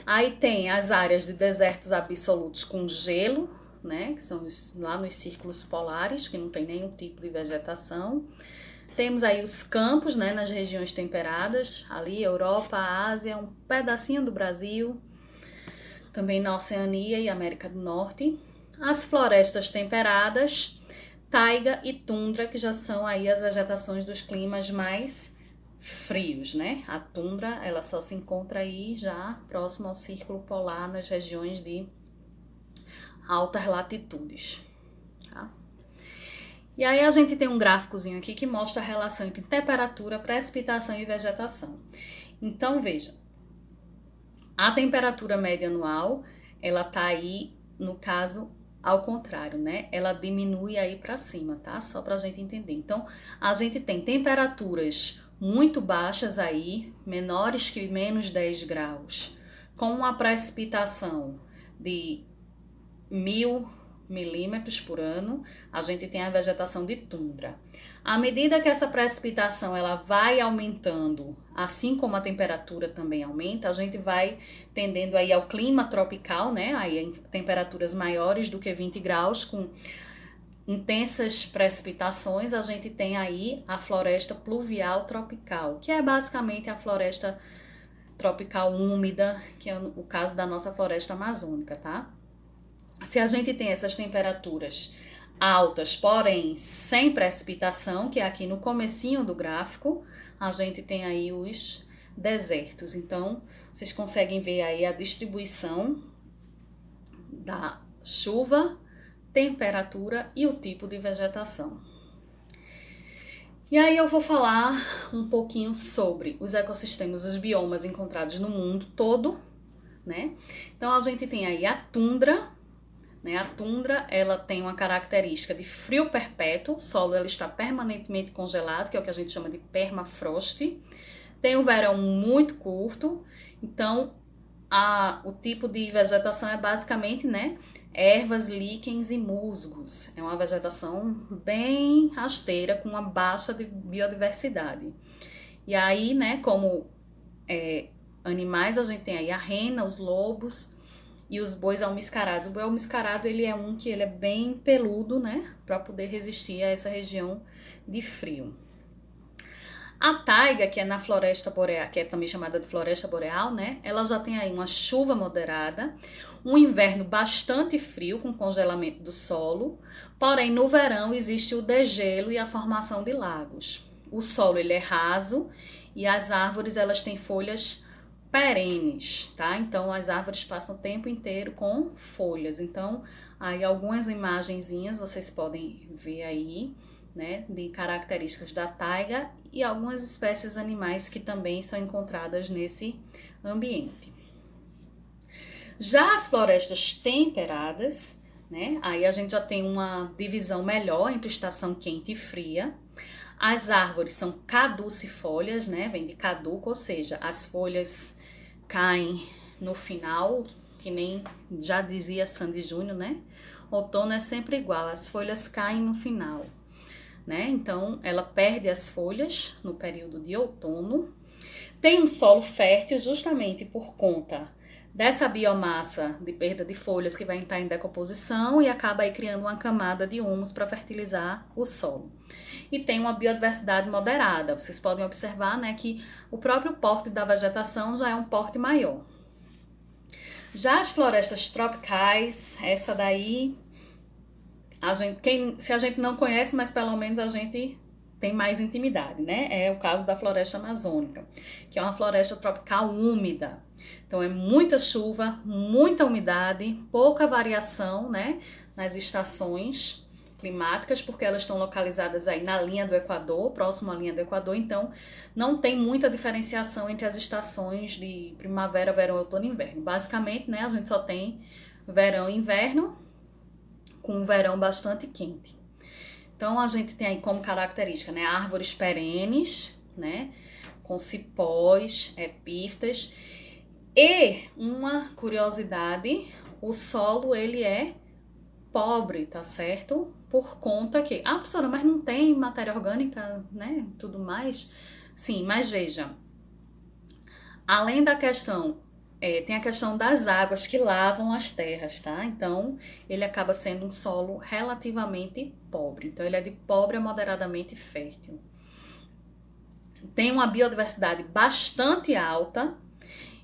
Aí tem as áreas de desertos absolutos com gelo, né? Que são lá nos círculos polares, que não tem nenhum tipo de vegetação. Temos aí os campos, né, nas regiões temperadas, ali Europa, Ásia, um pedacinho do Brasil, também na Oceania e América do Norte. As florestas temperadas, taiga e tundra, que já são aí as vegetações dos climas mais frios, né? A tundra, ela só se encontra aí já próximo ao círculo polar, nas regiões de altas latitudes, tá? E aí a gente tem um gráficozinho aqui que mostra a relação entre temperatura, precipitação e vegetação. Então, veja, a temperatura média anual, ela tá aí, no caso, ao contrário, né? Ela diminui aí para cima, tá? Só pra gente entender. Então, a gente tem temperaturas muito baixas aí, menores que menos 10 graus, com uma precipitação de 1000 milímetros por ano, a gente tem a vegetação de tundra. À medida que essa precipitação ela vai aumentando, assim como a temperatura também aumenta, a gente vai tendendo aí ao clima tropical, né? Aí em temperaturas maiores do que 20 graus, com intensas precipitações, a gente tem aí a floresta pluvial tropical, que é basicamente a floresta tropical úmida, que é o caso da nossa floresta amazônica, tá? Se a gente tem essas temperaturas altas, porém sem precipitação, que é aqui no comecinho do gráfico, a gente tem aí os desertos. Então, vocês conseguem ver aí a distribuição da chuva, temperatura e o tipo de vegetação. E aí eu vou falar um pouquinho sobre os ecossistemas, os biomas encontrados no mundo todo, né? Então, a gente tem aí a tundra. A tundra, ela tem uma característica de frio perpétuo, o solo ela está permanentemente congelado, que é o que a gente chama de permafrost. Tem um verão muito curto, então o tipo de vegetação é basicamente, né, ervas, líquens e musgos. É uma vegetação bem rasteira, com uma baixa de biodiversidade. E aí, né, como animais, a gente tem aí a rena, os lobos e os bois almiscarados. O boi almiscarado, ele é um que ele é bem peludo, né, para poder resistir a essa região de frio. A taiga, que é na floresta boreal, que é também chamada de floresta boreal, né, ela já tem aí uma chuva moderada, um inverno bastante frio com congelamento do solo, porém no verão existe o degelo e a formação de lagos. O solo ele é raso e as árvores elas têm folhas perenes, tá? Então as árvores passam o tempo inteiro com folhas. Então, aí algumas imagenzinhas vocês podem ver aí, né, de características da taiga e algumas espécies animais que também são encontradas nesse ambiente. Já as florestas temperadas, né, aí a gente já tem uma divisão melhor entre estação quente e fria. As árvores são caducifólias, né, vem de caduco, ou seja, as folhas caem no final, que nem já dizia Sandy Júnior, né? Outono é sempre igual, as folhas caem no final, né? Então, ela perde as folhas no período de outono. Tem um solo fértil justamente por conta dessa biomassa de perda de folhas que vai entrar em decomposição e acaba aí criando uma camada de humus para fertilizar o solo. E tem uma biodiversidade moderada. Vocês podem observar, né, que o próprio porte da vegetação já é um porte maior. Já as florestas tropicais, essa daí, se a gente não conhece, mas pelo menos a gente tem mais intimidade, né? É o caso da floresta amazônica, que é uma floresta tropical úmida. Então é muita chuva, muita umidade, pouca variação, né, nas estações climáticas, porque elas estão localizadas aí na linha do Equador, próximo à linha do Equador, então não tem muita diferenciação entre as estações de primavera, verão, outono e inverno. Basicamente, né, a gente só tem verão e inverno, com um verão bastante quente. Então a gente tem aí como característica, né, árvores perenes, né, com cipós, epífitas. E uma curiosidade, o solo ele é pobre, tá certo? Por conta que, professora, mas não tem matéria orgânica, né, tudo mais? Sim, mas veja, além da questão, tem a questão das águas que lavam as terras, tá? Então, ele acaba sendo um solo relativamente pobre. Então, ele é de pobre a moderadamente fértil. Tem uma biodiversidade bastante alta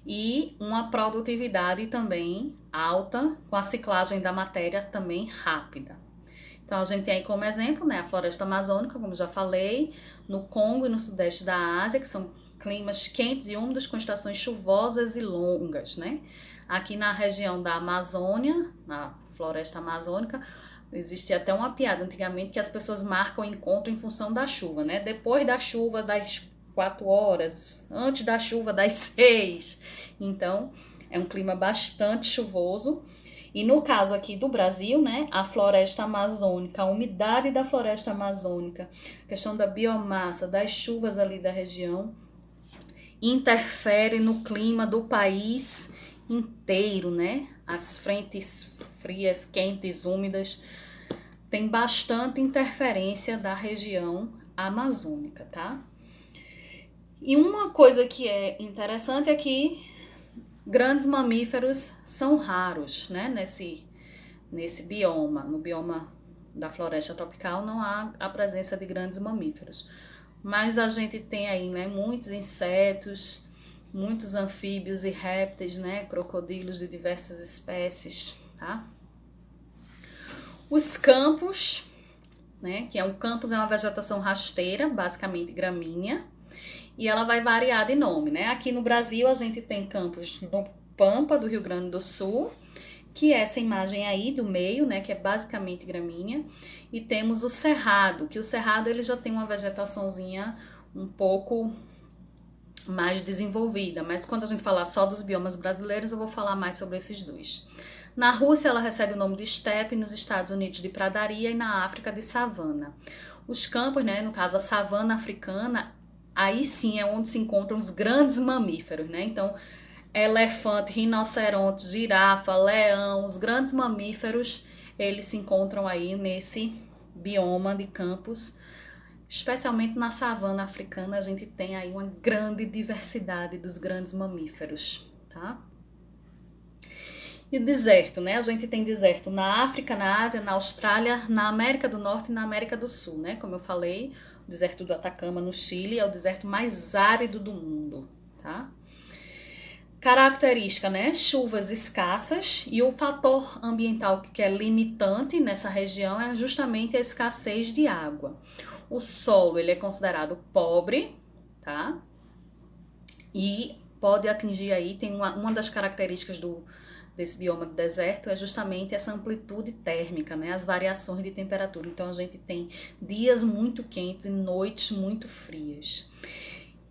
e uma produtividade também alta, com a ciclagem da matéria também rápida. Então, a gente tem aí como exemplo, né, a floresta amazônica, como já falei, no Congo e no sudeste da Ásia, que são climas quentes e úmidos com estações chuvosas e longas, né? Aqui na região da Amazônia, na floresta amazônica, existia até uma piada antigamente que as pessoas marcam o encontro em função da chuva, né? Depois da chuva das 4 horas, antes da chuva das 6. Então, é um clima bastante chuvoso. E no caso aqui do Brasil, né, a floresta amazônica, a umidade da floresta amazônica, a questão da biomassa, das chuvas ali da região, interfere no clima do país inteiro, né? As frentes frias, quentes, úmidas, tem bastante interferência da região amazônica, tá? E uma coisa que é interessante é que grandes mamíferos são raros, né? Nesse bioma, no bioma da floresta tropical, não há a presença de grandes mamíferos. Mas a gente tem aí, né, muitos insetos, muitos anfíbios e répteis, né, crocodilos de diversas espécies, tá? Os campos, né, que campos é uma vegetação rasteira, basicamente gramínea, e ela vai variar de nome, né? Aqui no Brasil a gente tem campos no Pampa, do Rio Grande do Sul, que é essa imagem aí do meio, né, que é basicamente gramínea, e temos o cerrado, que o cerrado ele já tem uma vegetaçãozinha um pouco mais desenvolvida, mas quando a gente falar só dos biomas brasileiros, eu vou falar mais sobre esses dois. Na Rússia ela recebe o nome de estepe, nos Estados Unidos de pradaria e na África de savana. Os campos, né, no caso a savana africana, aí sim é onde se encontram os grandes mamíferos, né? Então, elefante, rinoceronte, girafa, leão, os grandes mamíferos, eles se encontram aí nesse bioma de campos, especialmente na savana africana, a gente tem aí uma grande diversidade dos grandes mamíferos, tá? E o deserto, né? A gente tem deserto na África, na Ásia, na Austrália, na América do Norte e na América do Sul, né? Como eu falei, o deserto do Atacama no Chile é o deserto mais árido do mundo, tá? Característica, né? Chuvas escassas, e o fator ambiental que é limitante nessa região é justamente a escassez de água. O solo, ele é considerado pobre, tá? E pode atingir aí, tem uma das características desse bioma do deserto é justamente essa amplitude térmica, né? As variações de temperatura. Então a gente tem dias muito quentes e noites muito frias.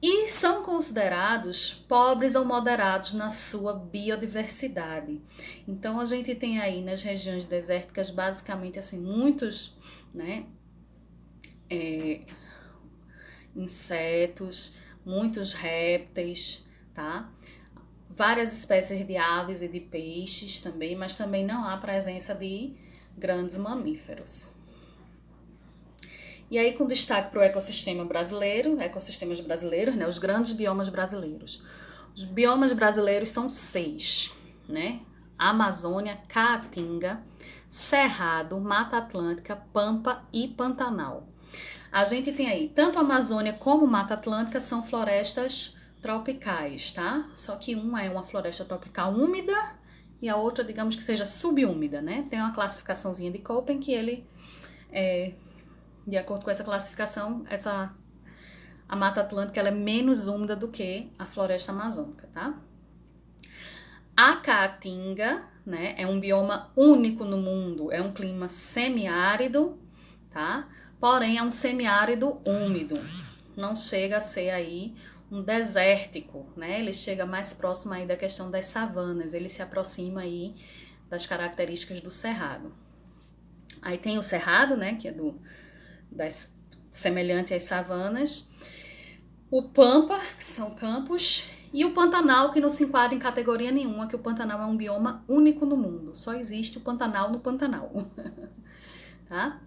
E são considerados pobres ou moderados na sua biodiversidade. Então a gente tem aí nas regiões desérticas basicamente assim muitos, né, insetos, muitos répteis, tá? Várias espécies de aves e de peixes também, mas também não há presença de grandes mamíferos. E aí, com destaque para o ecossistema brasileiro, ecossistemas brasileiros, né, os grandes biomas brasileiros. Os biomas brasileiros são 6, né? Amazônia, Caatinga, Cerrado, Mata Atlântica, Pampa e Pantanal. A gente tem aí, tanto a Amazônia como Mata Atlântica são florestas tropicais, tá? Só que uma é uma floresta tropical úmida e a outra, digamos que seja subúmida, né? Tem uma classificaçãozinha de Köppen que ele de acordo com essa classificação, a Mata Atlântica ela é menos úmida do que a floresta amazônica, tá? A Caatinga, né, é um bioma único no mundo, é um clima semiárido, tá? Porém, é um semiárido úmido, não chega a ser aí um desértico, né? Ele chega mais próximo aí da questão das savanas, ele se aproxima aí das características do cerrado. Aí tem o cerrado, né, que é semelhante às savanas, o Pampa, que são campos, e o Pantanal, que não se enquadra em categoria nenhuma, que o Pantanal é um bioma único no mundo, só existe o Pantanal no Pantanal, tá?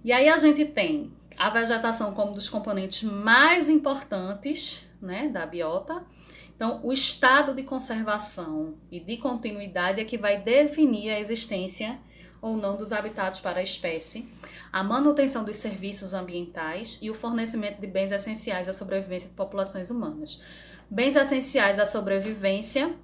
E aí a gente tem a vegetação como um dos componentes mais importantes, né, da biota. Então, o estado de conservação e de continuidade é que vai definir a existência ou não dos habitats para a espécie, a manutenção dos serviços ambientais e o fornecimento de bens essenciais à sobrevivência de populações humanas. Bens essenciais à sobrevivência,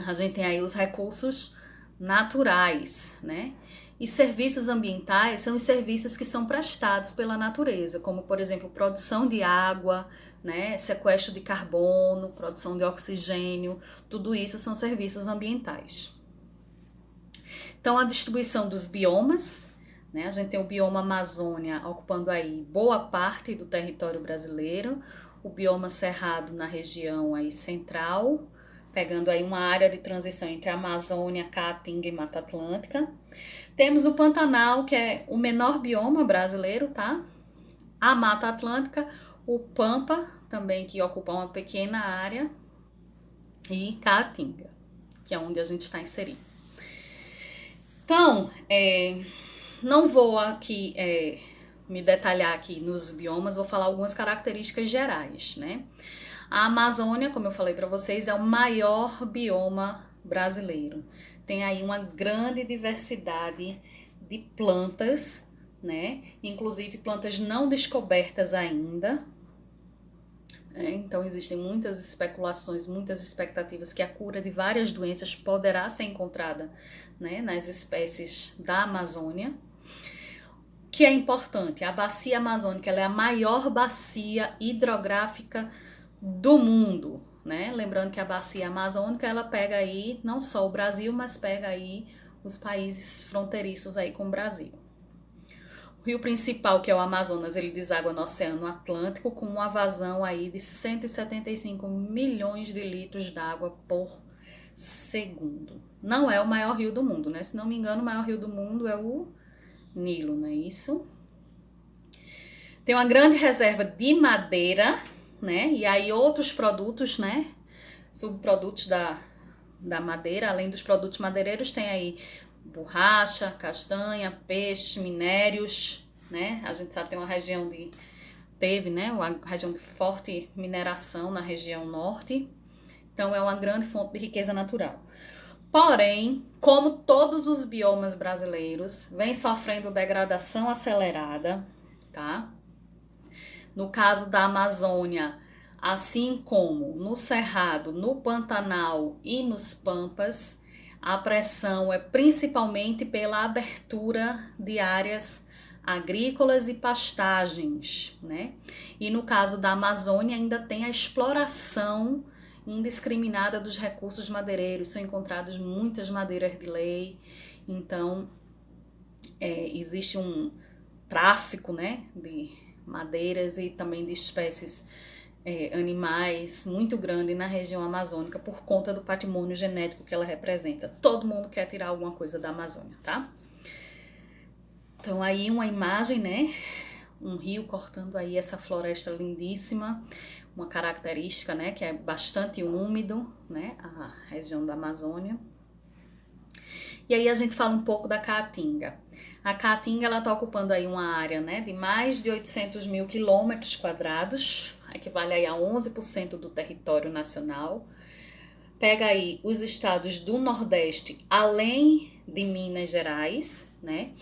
a gente tem aí os recursos naturais, né? E serviços ambientais são os serviços que são prestados pela natureza, como, por exemplo, produção de água, né? Sequestro de carbono, produção de oxigênio, tudo isso são serviços ambientais. Então, a distribuição dos biomas, né? A gente tem o bioma Amazônia ocupando aí boa parte do território brasileiro, o bioma Cerrado na região aí central, pegando aí uma área de transição entre a Amazônia, Caatinga e Mata Atlântica. Temos o Pantanal, que é o menor bioma brasileiro, tá? A Mata Atlântica, o Pampa, também que ocupa uma pequena área, e Caatinga, que é onde a gente está inserido. Então, não vou aqui me detalhar aqui nos biomas, vou falar algumas características gerais, né? A Amazônia, como eu falei para vocês, é o maior bioma brasileiro. Tem aí uma grande diversidade de plantas, né? Inclusive plantas não descobertas ainda. Então existem muitas especulações, muitas expectativas que a cura de várias doenças poderá ser encontrada, né, nas espécies da Amazônia. Que é importante, a bacia amazônica ela é a maior bacia hidrográfica do mundo, né? Lembrando que a bacia amazônica ela pega aí não só o Brasil, mas pega aí os países fronteiriços aí com o Brasil. O rio principal, que é o Amazonas, ele deságua no Oceano Atlântico com uma vazão aí de 175 milhões de litros d'água por segundo. Não é o maior rio do mundo, né? Se não me engano, o maior rio do mundo é o Nilo, não é isso? Tem uma grande reserva de madeira, né? E aí outros produtos, né? Subprodutos da madeira, além dos produtos madeireiros, tem aí borracha, castanha, peixe, minérios, né? A gente sabe que tem uma região uma região de forte mineração na região norte. Então é uma grande fonte de riqueza natural. Porém, como todos os biomas brasileiros, vem sofrendo degradação acelerada, tá? No caso da Amazônia, assim como no Cerrado, no Pantanal e nos Pampas, a pressão é principalmente pela abertura de áreas agrícolas e pastagens, né? E no caso da Amazônia ainda tem a exploração indiscriminada dos recursos madeireiros, são encontradas muitas madeiras de lei, então existe um tráfico, né, de madeiras e também de espécies animais muito grande na região amazônica por conta do patrimônio genético que ela representa. Todo mundo quer tirar alguma coisa da Amazônia, tá? Então aí uma imagem, né, um rio cortando aí essa floresta lindíssima, uma característica, né, que é bastante úmido, né, a região da Amazônia. E aí a gente fala um pouco da Caatinga. A Caatinga, ela está ocupando aí uma área, né, de mais de 800 mil quilômetros quadrados, equivale aí a 11% do território nacional. Pega aí os estados do Nordeste, além de Minas Gerais, né?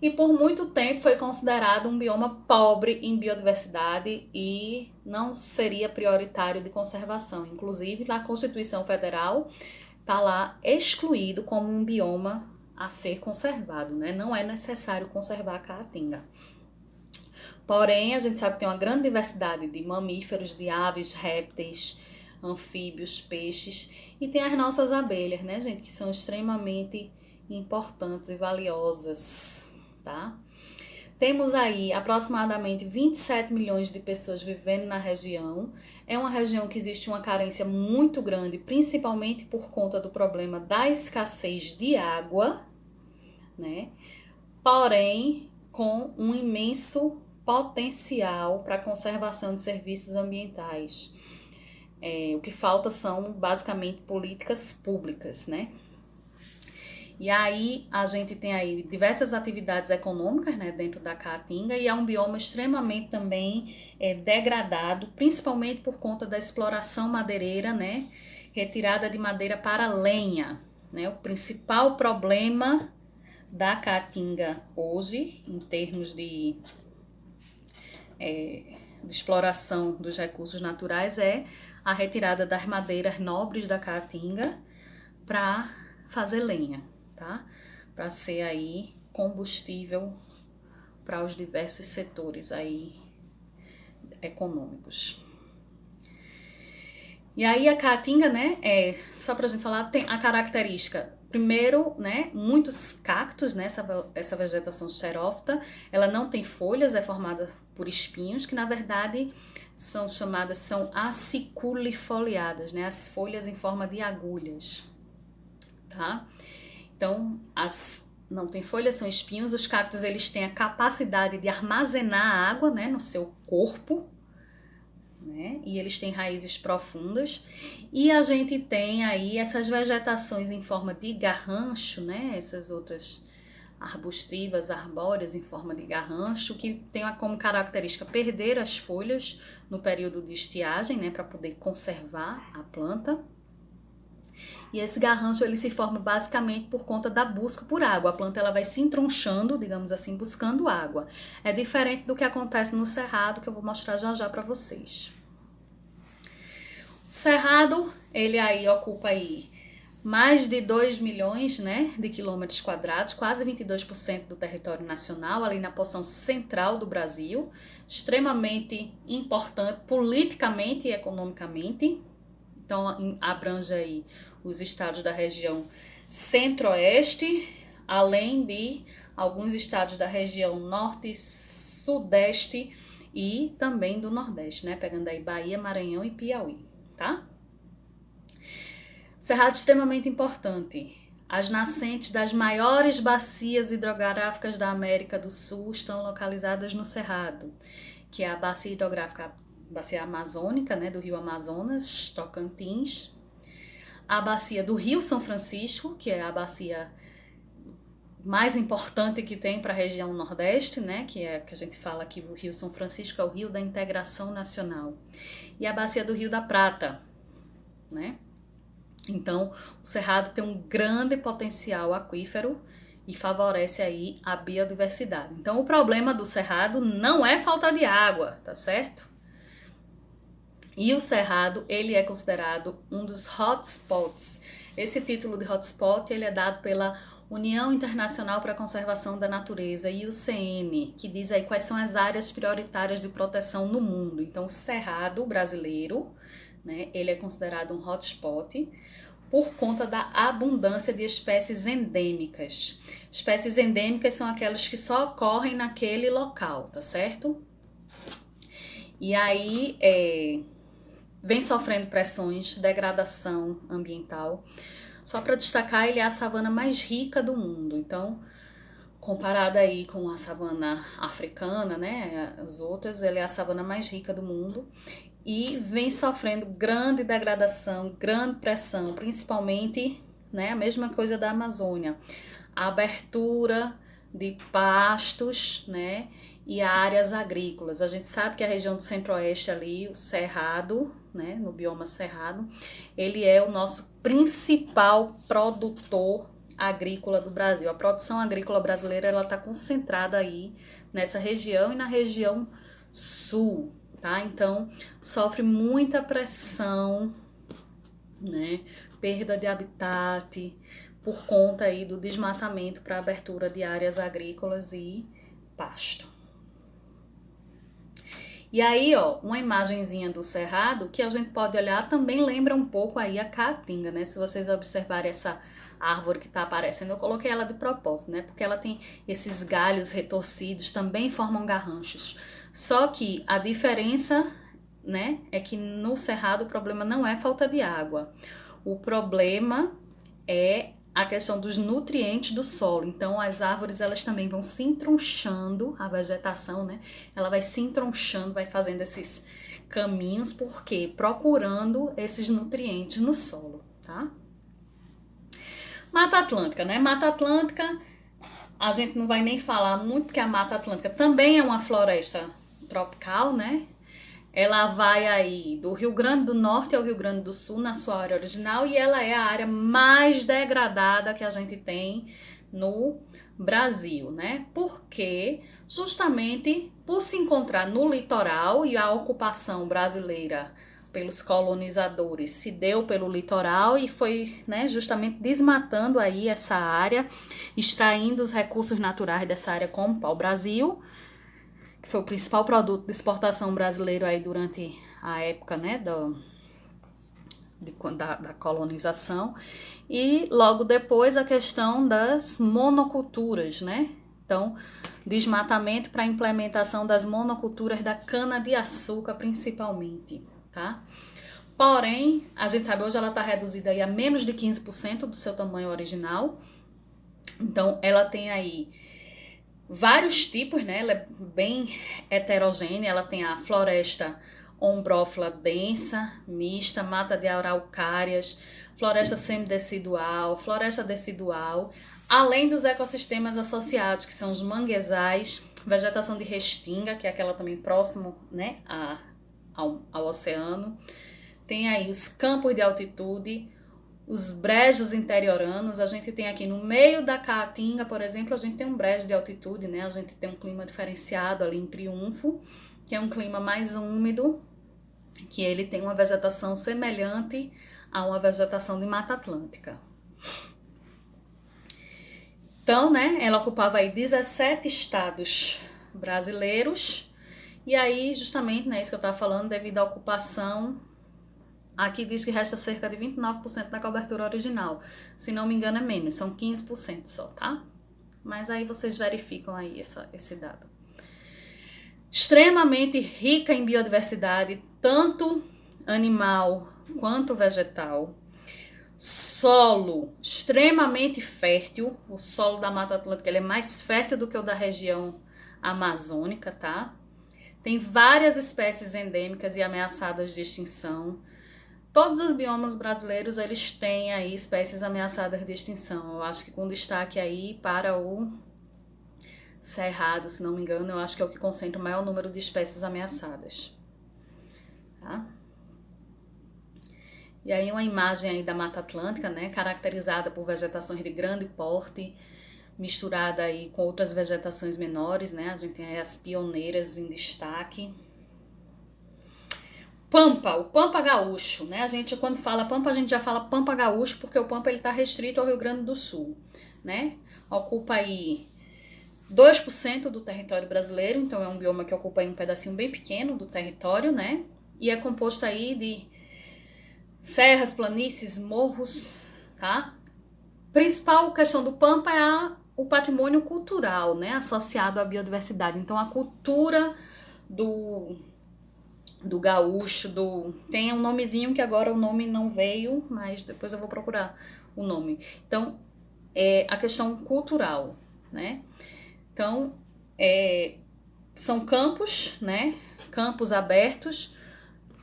E por muito tempo foi considerado um bioma pobre em biodiversidade e não seria prioritário de conservação. Inclusive, na Constituição Federal está lá excluído como um bioma a ser conservado, né? Não é necessário conservar a Caatinga. Porém, a gente sabe que tem uma grande diversidade de mamíferos, de aves, répteis, anfíbios, peixes, e tem as nossas abelhas, né, gente, que são extremamente importantes e valiosas, tá? Temos aí aproximadamente 27 milhões de pessoas vivendo na região. É uma região que existe uma carência muito grande, principalmente por conta do problema da escassez de água, né? Porém, com um imenso potencial para a conservação de serviços ambientais. O que falta são basicamente políticas públicas, né? E aí a gente tem aí diversas atividades econômicas, né, dentro da Caatinga, e é um bioma extremamente também degradado, principalmente por conta da exploração madeireira, né, retirada de madeira para lenha, né? O principal problema da Caatinga hoje, em termos de exploração dos recursos naturais, é a retirada das madeiras nobres da Caatinga para fazer lenha, tá? Para ser aí combustível para os diversos setores aí econômicos. E aí a Caatinga, né, só pra gente falar, tem a característica, primeiro, né, muitos cactos, né, essa vegetação xerófita, ela não tem folhas, é formada por espinhos, que na verdade são aciculifoliadas, né, as folhas em forma de agulhas, tá? Então, não tem folhas, são espinhos. Os cactos, eles têm a capacidade de armazenar água, né, no seu corpo, né? E eles têm raízes profundas. E a gente tem aí essas vegetações em forma de garrancho, né? Essas outras arbustivas, arbóreas em forma de garrancho, que tem como característica perder as folhas no período de estiagem, né? Para poder conservar a planta. E esse garrancho ele se forma basicamente por conta da busca por água. A planta ela vai se entronchando, digamos assim, buscando água. É diferente do que acontece no cerrado, que eu vou mostrar já já para vocês. O cerrado, ele aí ocupa aí mais de 2 milhões, né, de quilômetros quadrados, quase 22% do território nacional, ali na porção central do Brasil, extremamente importante politicamente e economicamente. Então, abrange aí os estados da região centro-oeste, além de alguns estados da região norte, sudeste e também do nordeste, né? Pegando aí Bahia, Maranhão e Piauí, tá? Cerrado extremamente importante. As nascentes das maiores bacias hidrográficas da América do Sul estão localizadas no Cerrado, que é a bacia hidrográfica, bacia amazônica, né, do rio Amazonas, Tocantins, a bacia do Rio São Francisco, que é a bacia mais importante que tem para a região Nordeste, né, que é que a gente fala que o Rio São Francisco é o rio da integração nacional, e a bacia do Rio da Prata, né? Então, o Cerrado tem um grande potencial aquífero e favorece aí a biodiversidade. Então, o problema do Cerrado não é falta de água, tá certo? E o Cerrado, ele é considerado um dos hotspots. Esse título de hotspot, ele é dado pela União Internacional para a Conservação da Natureza, IUCN, que diz aí quais são as áreas prioritárias de proteção no mundo. Então, o Cerrado brasileiro, né, ele é considerado um hotspot por conta da abundância de espécies endêmicas. Espécies endêmicas são aquelas que só ocorrem naquele local, tá certo? E aí, vem sofrendo pressões, degradação ambiental. Só para destacar, ele é a savana mais rica do mundo. Então, comparada aí com a savana africana, né, as outras, ele é a savana mais rica do mundo e vem sofrendo grande degradação, grande pressão, principalmente, né, a mesma coisa da Amazônia. A abertura de pastos, né, e áreas agrícolas. A gente sabe que a região do Centro-Oeste ali, o Cerrado, né, no bioma Cerrado, ele é o nosso principal produtor agrícola do Brasil. A produção agrícola brasileira, ela está concentrada aí nessa região e na região sul, tá? Então, sofre muita pressão, né, perda de habitat, por conta aí do desmatamento para abertura de áreas agrícolas e pasto. E aí, ó, uma imagenzinha do Cerrado que a gente pode olhar também lembra um pouco aí a caatinga, né? Se vocês observarem essa árvore que tá aparecendo, eu coloquei ela de propósito, né? Porque ela tem esses galhos retorcidos, também formam garranchos. Só que a diferença, né, é que no Cerrado o problema não é falta de água. O problema é a questão dos nutrientes do solo. Então, as árvores, elas também vão se entronchando, a vegetação, né? Ela vai se entronchando, vai fazendo esses caminhos, porque procurando esses nutrientes no solo, tá? Mata Atlântica, né? Mata Atlântica, a gente não vai nem falar muito, porque a Mata Atlântica também é uma floresta tropical, né? Ela vai aí do Rio Grande do Norte ao Rio Grande do Sul na sua área original e ela é a área mais degradada que a gente tem no Brasil, né? Porque justamente por se encontrar no litoral e a ocupação brasileira pelos colonizadores se deu pelo litoral e foi, né, justamente desmatando aí essa área, extraindo os recursos naturais dessa área como o pau-brasil, que foi o principal produto de exportação brasileiro aí durante a época, né, da colonização, e logo depois a questão das monoculturas, né? Então, desmatamento para a implementação das monoculturas da cana-de-açúcar principalmente, tá? Porém, a gente sabe hoje ela está reduzida aí a menos de 15% do seu tamanho original, então ela tem aí vários tipos, né? Ela é bem heterogênea, ela tem a floresta ombrófila densa, mista, mata de araucárias, floresta semidecidual, floresta decidual, além dos ecossistemas associados, que são os manguezais, vegetação de restinga, que é aquela também próximo, né, ao oceano. Tem aí os campos de altitude, os brejos interioranos. A gente tem aqui no meio da Caatinga, por exemplo, a gente tem um brejo de altitude, né? A gente tem um clima diferenciado ali em Triunfo, que é um clima mais úmido, que ele tem uma vegetação semelhante a uma vegetação de Mata Atlântica. Então, né, ela ocupava aí 17 estados brasileiros, e aí justamente, né, isso que eu estava falando, devido à ocupação. Aqui diz que resta cerca de 29% da cobertura original. Se não me engano é menos, são 15% só, tá? Mas aí vocês verificam aí esse dado. Extremamente rica em biodiversidade, tanto animal quanto vegetal. Solo extremamente fértil. O solo da Mata Atlântica ele é mais fértil do que o da região amazônica, tá? Tem várias espécies endêmicas e ameaçadas de extinção. Todos os biomas brasileiros, eles têm aí espécies ameaçadas de extinção. Eu acho que com destaque aí para o Cerrado, se não me engano, eu acho que é o que concentra o maior número de espécies ameaçadas. Tá? E aí uma imagem aí da Mata Atlântica, né, caracterizada por vegetações de grande porte, misturada aí com outras vegetações menores, né? A gente tem aí as pioneiras em destaque. Pampa, o Pampa Gaúcho, né? A gente, quando fala Pampa, a gente já fala Pampa Gaúcho, porque o Pampa ele está restrito ao Rio Grande do Sul, né? Ocupa aí 2% do território brasileiro, então é um bioma que ocupa aí um pedacinho bem pequeno do território, né? E é composto aí de serras, planícies, morros, tá? Principal questão do Pampa é o patrimônio cultural, né? Associado à biodiversidade. Então a cultura do gaúcho, tem um nomezinho que agora o nome não veio, mas depois eu vou procurar o nome. Então, é a questão cultural, né? Então, são campos, né? Campos abertos,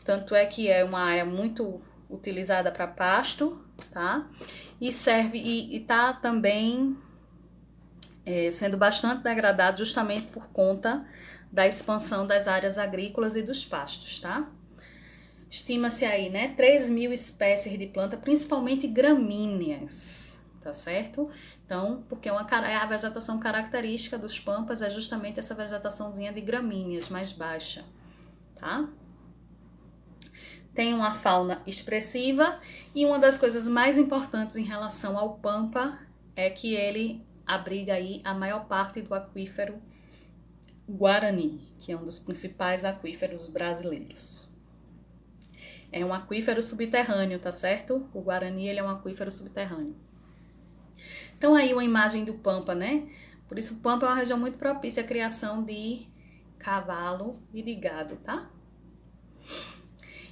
tanto é que é uma área muito utilizada para pasto, tá? E serve, e tá também sendo bastante degradado justamente por conta da expansão das áreas agrícolas e dos pastos, tá? Estima-se aí, né, 3.000 espécies de planta, principalmente gramíneas, tá certo? Então, porque a vegetação característica dos pampas é justamente essa vegetaçãozinha de gramíneas, mais baixa, tá? Tem uma fauna expressiva e uma das coisas mais importantes em relação ao pampa é que ele abriga aí a maior parte do aquífero Guarani, que é um dos principais aquíferos brasileiros. É um aquífero subterrâneo, tá certo? O Guarani ele é um aquífero subterrâneo. Então aí uma imagem do Pampa, né? Por isso o Pampa é uma região muito propícia à criação de cavalo e de gado, tá?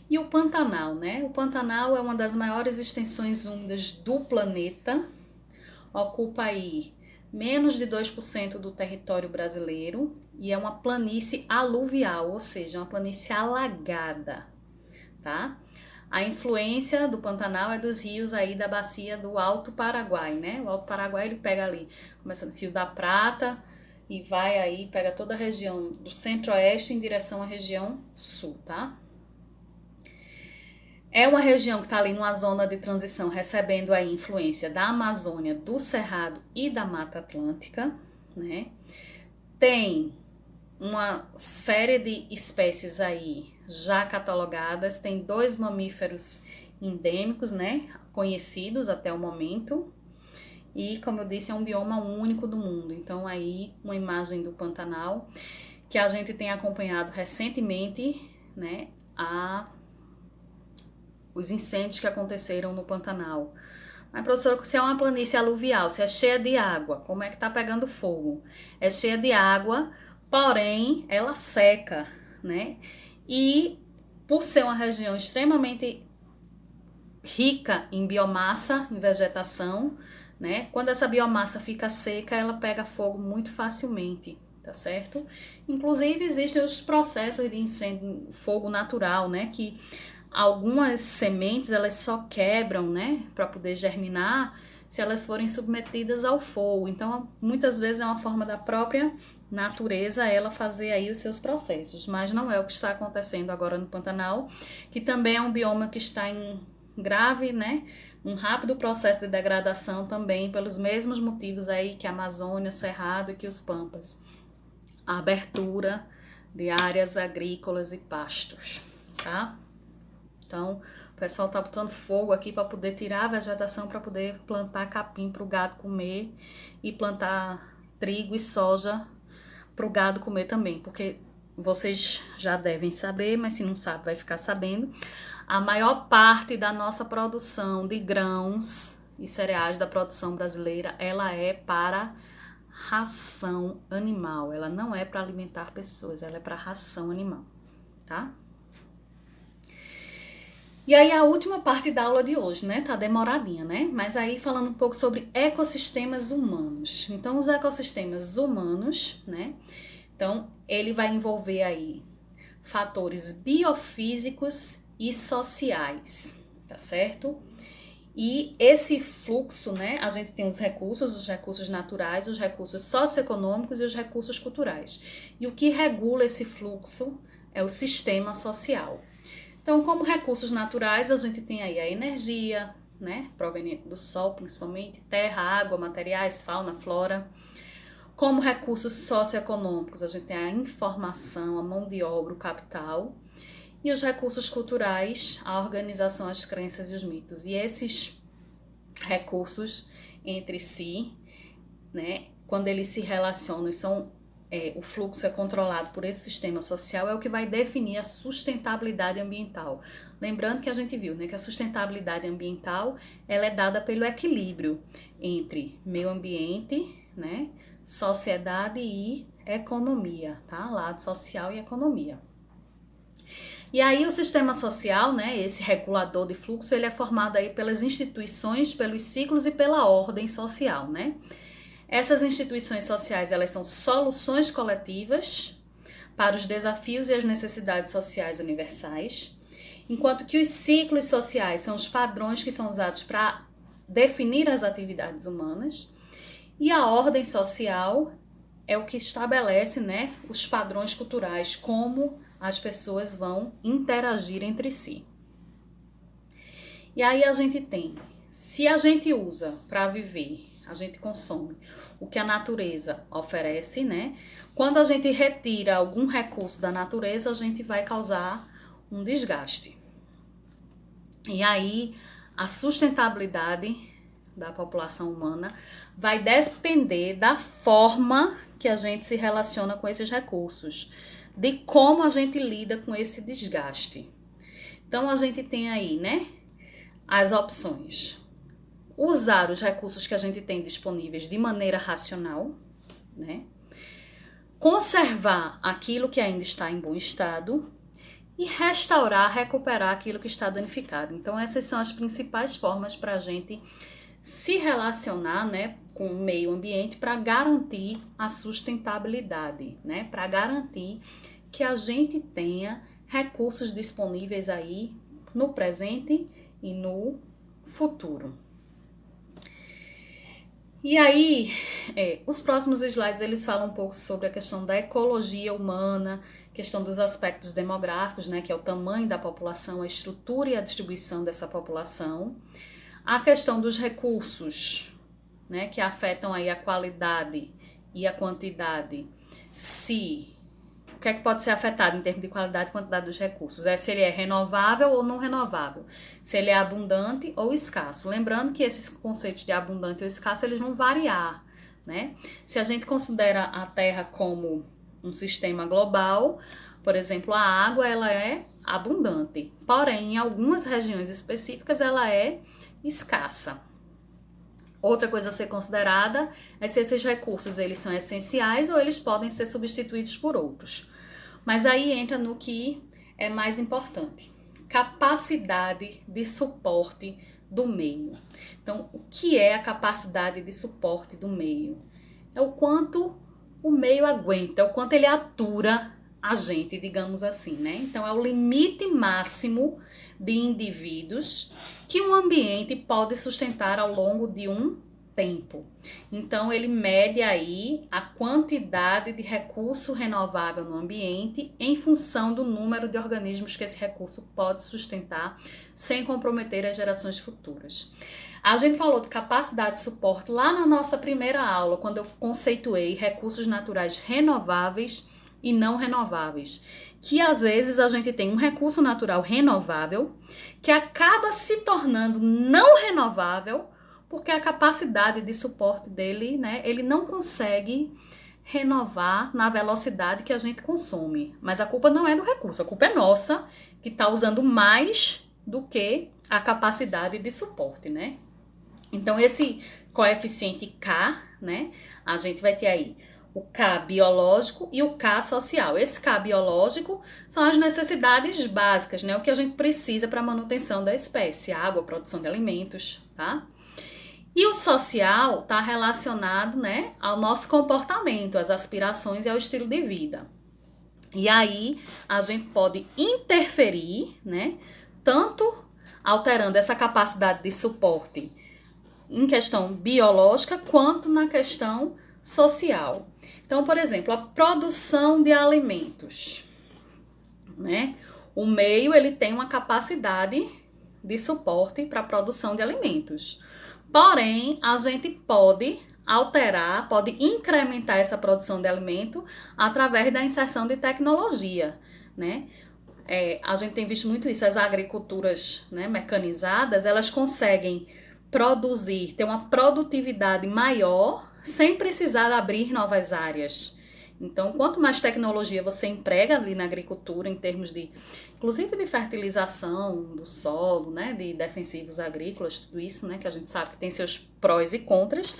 E o Pantanal, né? O Pantanal é uma das maiores extensões úmidas do planeta, ocupa aí menos de 2% do território brasileiro e é uma planície aluvial, ou seja, uma planície alagada, tá? A influência do Pantanal é dos rios aí da bacia do Alto Paraguai, né? O Alto Paraguai ele pega ali, começa no Rio da Prata e vai aí, pega toda a região do centro-oeste em direção à região sul, tá? É uma região que está ali numa zona de transição, recebendo a influência da Amazônia, do Cerrado e da Mata Atlântica, né? Tem uma série de espécies aí já catalogadas, tem 2 mamíferos endêmicos, né? Conhecidos até o momento. E, como eu disse, é um bioma único do mundo. Então, aí, uma imagem do Pantanal, que a gente tem acompanhado recentemente, né? Os incêndios que aconteceram no Pantanal. Mas, professora, se é uma planície aluvial, se é cheia de água, como é que tá pegando fogo? É cheia de água, porém, ela seca, né? E, por ser uma região extremamente rica em biomassa, em vegetação, né? Quando essa biomassa fica seca, ela pega fogo muito facilmente, tá certo? Inclusive, existem os processos de incêndio, fogo natural, né? Que algumas sementes elas só quebram, né, para poder germinar se elas forem submetidas ao fogo. Então, muitas vezes é uma forma da própria natureza ela fazer aí os seus processos, mas não é o que está acontecendo agora no Pantanal, que também é um bioma que está em grave, né, um rápido processo de degradação também pelos mesmos motivos aí que a Amazônia, Cerrado e que os Pampas. A abertura de áreas agrícolas e pastos, tá? Então, o pessoal tá botando fogo aqui para poder tirar a vegetação, para poder plantar capim para o gado comer e plantar trigo e soja para o gado comer também, porque vocês já devem saber, mas se não sabe vai ficar sabendo, a maior parte da nossa produção de grãos e cereais da produção brasileira, ela é para ração animal, ela não é para alimentar pessoas, ela é para ração animal, tá? E aí a última parte da aula de hoje, né? Tá demoradinha, né? Mas aí falando um pouco sobre ecossistemas humanos. Então, os ecossistemas humanos, né? Então, ele vai envolver aí fatores biofísicos e sociais, tá certo? E esse fluxo, né? A gente tem os recursos naturais, os recursos socioeconômicos e os recursos culturais. E o que regula esse fluxo é o sistema social. Então, como recursos naturais, a gente tem aí a energia, né, proveniente do sol, principalmente, terra, água, materiais, fauna, flora. Como recursos socioeconômicos, a gente tem a informação, a mão de obra, o capital. E os recursos culturais, a organização, as crenças e os mitos. E esses recursos entre si, né, quando eles se relacionam e o fluxo é controlado por esse sistema social, é o que vai definir a sustentabilidade ambiental. Lembrando que a gente viu, né, que a sustentabilidade ambiental ela é dada pelo equilíbrio entre meio ambiente, né, sociedade e economia, tá? Lado social e economia. E aí o sistema social, né, esse regulador de fluxo, ele é formado aí pelas instituições, pelos ciclos e pela ordem social, né? Essas instituições sociais, elas são soluções coletivas para os desafios e as necessidades sociais universais, enquanto que os ciclos sociais são os padrões que são usados para definir as atividades humanas, e a ordem social é o que estabelece, né, os padrões culturais, como as pessoas vão interagir entre si. E aí a gente tem, se a gente usa para viver, a gente consome o que a natureza oferece, né? Quando a gente retira algum recurso da natureza, a gente vai causar um desgaste. E aí a sustentabilidade da população humana vai depender da forma que a gente se relaciona com esses recursos, de como a gente lida com esse desgaste. Então a gente tem aí, né, as opções: usar os recursos que a gente tem disponíveis de maneira racional, né? Conservar aquilo que ainda está em bom estado e restaurar, recuperar aquilo que está danificado. Então essas são as principais formas para a gente se relacionar, né, com o meio ambiente para garantir a sustentabilidade, né? Para garantir que a gente tenha recursos disponíveis aí no presente e no futuro. E aí, os próximos slides eles falam um pouco sobre a questão da ecologia humana, questão dos aspectos demográficos, né, que é o tamanho da população, a estrutura e a distribuição dessa população, a questão dos recursos, né, que afetam aí a qualidade e a quantidade, o que é que pode ser afetado em termos de qualidade e quantidade dos recursos? Se ele é renovável ou não renovável, se ele é abundante ou escasso. Lembrando que esses conceitos de abundante ou escasso, eles vão variar, né? Se a gente considera a Terra como um sistema global, por exemplo, a água ela é abundante, porém, em algumas regiões específicas ela é escassa. Outra coisa a ser considerada é se esses recursos eles são essenciais ou eles podem ser substituídos por outros. Mas aí entra no que é mais importante: capacidade de suporte do meio. Então, o que é a capacidade de suporte do meio? É o quanto o meio aguenta, é o quanto ele atura a gente, digamos assim, né? Então, é o limite máximo de indivíduos que um ambiente pode sustentar ao longo de um tempo. Então, ele mede aí a quantidade de recurso renovável no ambiente em função do número de organismos que esse recurso pode sustentar sem comprometer as gerações futuras. A gente falou de capacidade de suporte lá na nossa primeira aula, quando eu conceituei recursos naturais renováveis e não renováveis, que às vezes a gente tem um recurso natural renovável que acaba se tornando não renovável porque a capacidade de suporte dele, né, ele não consegue renovar na velocidade que a gente consome. Mas a culpa não é do recurso, a culpa é nossa, que está usando mais do que a capacidade de suporte, né? Então, esse coeficiente K, né, a gente vai ter aí o K biológico e o K social. Esse K biológico são as necessidades básicas, né? O que a gente precisa para a manutenção da espécie: água, produção de alimentos, tá? E o social está relacionado, né, ao nosso comportamento, às aspirações e ao estilo de vida. E aí a gente pode interferir, né, tanto alterando essa capacidade de suporte em questão biológica quanto na questão social. Então, por exemplo, a produção de alimentos, né? O meio, ele tem uma capacidade de suporte para a produção de alimentos. Porém, a gente pode alterar, pode incrementar essa produção de alimento através da inserção de tecnologia, né? A gente tem visto muito isso, as agriculturas, né, mecanizadas, elas conseguem produzir, ter uma produtividade maior sem precisar abrir novas áreas. Então, quanto mais tecnologia você emprega ali na agricultura, em termos de, inclusive de fertilização do solo, né, de defensivos agrícolas, tudo isso, né, que a gente sabe que tem seus prós e contras,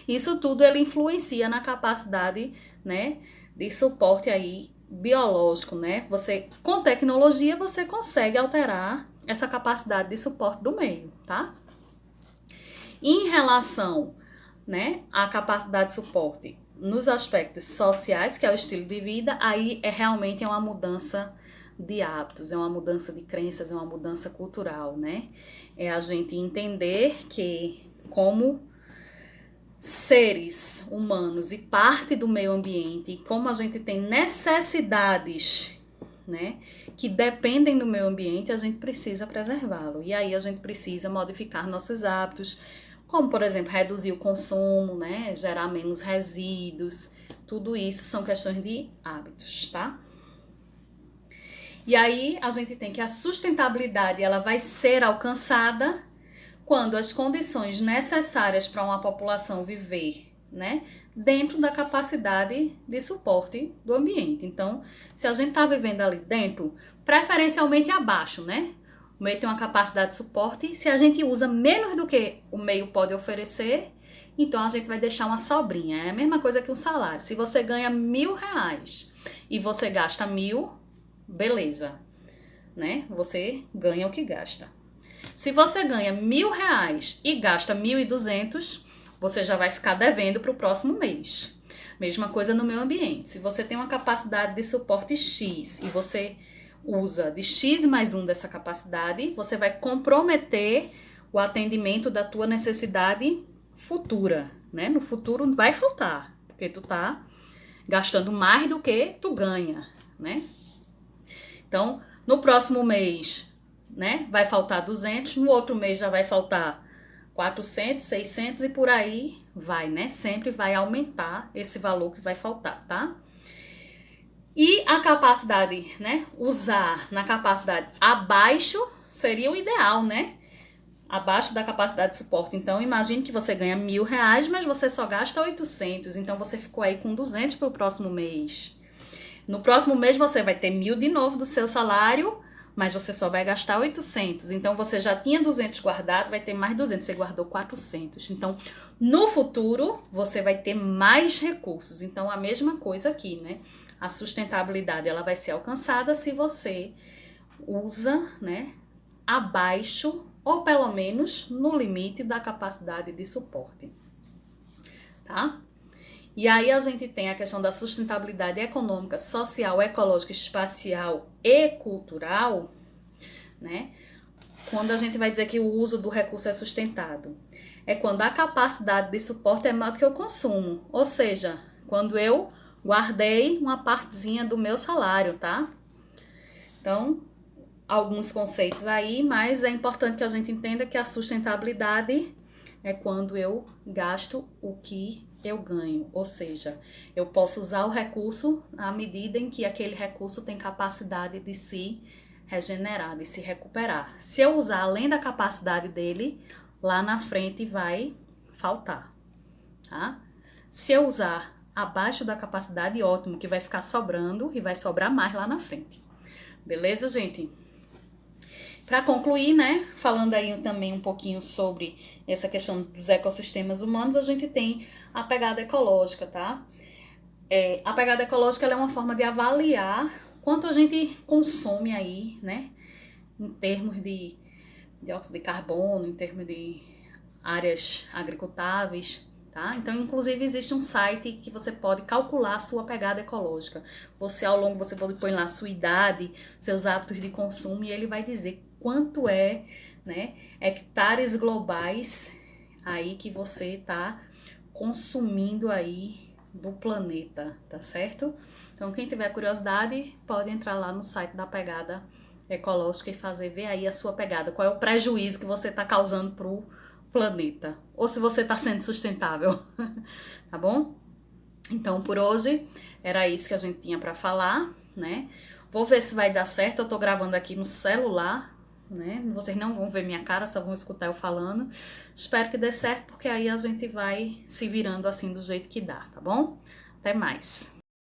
isso tudo ele influencia na capacidade, né, de suporte aí biológico, né? Você, com tecnologia, você consegue alterar essa capacidade de suporte do meio, tá? Em relação, né, à capacidade de suporte nos aspectos sociais, que é o estilo de vida, aí realmente uma mudança de hábitos, é uma mudança de crenças, é uma mudança cultural, né? É a gente entender que como seres humanos e parte do meio ambiente, como a gente tem necessidades, né, que dependem do meio ambiente, a gente precisa preservá-lo. E aí a gente precisa modificar nossos hábitos, como, por exemplo, reduzir o consumo, né, gerar menos resíduos. Tudo isso são questões de hábitos, tá? E aí a gente tem que a sustentabilidade, ela vai ser alcançada quando as condições necessárias para uma população viver, né, dentro da capacidade de suporte do ambiente. Então, se a gente está vivendo ali dentro, preferencialmente abaixo, né, o meio tem uma capacidade de suporte, se a gente usa menos do que o meio pode oferecer, então a gente vai deixar uma sobrinha. É a mesma coisa que um salário. Se você ganha R$1.000 e você gasta 1.000, beleza, né, você ganha o que gasta. Se você ganha R$1.000 e gasta 1.200, você já vai ficar devendo para o próximo mês. Mesma coisa no meio ambiente. Se você tem uma capacidade de suporte X e você usa de X mais 1 dessa capacidade, você vai comprometer o atendimento da tua necessidade futura, né? No futuro vai faltar, porque tu tá gastando mais do que tu ganha, né? Então, no próximo mês, né, vai faltar 200, no outro mês já vai faltar 400, 600 e por aí vai, né? Sempre vai aumentar esse valor que vai faltar, tá? E a capacidade, né, usar na capacidade abaixo seria o ideal, né? Abaixo da capacidade de suporte. Então, imagine que você ganha R$1.000, mas você só gasta 800. Então, você ficou aí com 200 para o próximo mês. No próximo mês, você vai ter 1.000 de novo do seu salário, mas você só vai gastar 800. Então, você já tinha 200 guardado, vai ter mais 200. Você guardou 400. Então, no futuro, você vai ter mais recursos. Então, a mesma coisa aqui, né? A sustentabilidade, ela vai ser alcançada se você usa, né, abaixo ou pelo menos no limite da capacidade de suporte, tá? E aí a gente tem a questão da sustentabilidade econômica, social, ecológica, espacial e cultural, né? Quando a gente vai dizer que o uso do recurso é sustentado, é quando a capacidade de suporte é maior do que o consumo, ou seja, quando eu guardei uma partezinha do meu salário, tá? Então, alguns conceitos aí, mas é importante que a gente entenda que a sustentabilidade é quando eu gasto o que eu ganho, ou seja, eu posso usar o recurso à medida em que aquele recurso tem capacidade de se regenerar, de se recuperar. Se eu usar além da capacidade dele, lá na frente vai faltar, tá? Se eu usar abaixo da capacidade, ótimo, que vai ficar sobrando e vai sobrar mais lá na frente. Beleza, gente? Para concluir, né, falando aí também um pouquinho sobre essa questão dos ecossistemas humanos, a gente tem a pegada ecológica, tá? A pegada ecológica ela é uma forma de avaliar quanto a gente consome aí, né, em termos de dióxido de carbono, em termos de áreas agricultáveis, tá? Então, inclusive, existe um site que você pode calcular a sua pegada ecológica. Você, ao longo, você pode pôr lá a sua idade, seus hábitos de consumo, e ele vai dizer quanto é, né, hectares globais aí que você está consumindo aí do planeta, tá certo? Então, quem tiver curiosidade, pode entrar lá no site da pegada ecológica e fazer ver aí a sua pegada. Qual é o prejuízo que você está causando pro planeta? Ou se você está sendo sustentável, tá bom? Então, por hoje, era isso que a gente tinha para falar, né? Vou ver se vai dar certo. Eu tô gravando aqui no celular, né? Vocês não vão ver minha cara, só vão escutar eu falando. Espero que dê certo, porque aí a gente vai se virando assim do jeito que dá, tá bom? Até mais.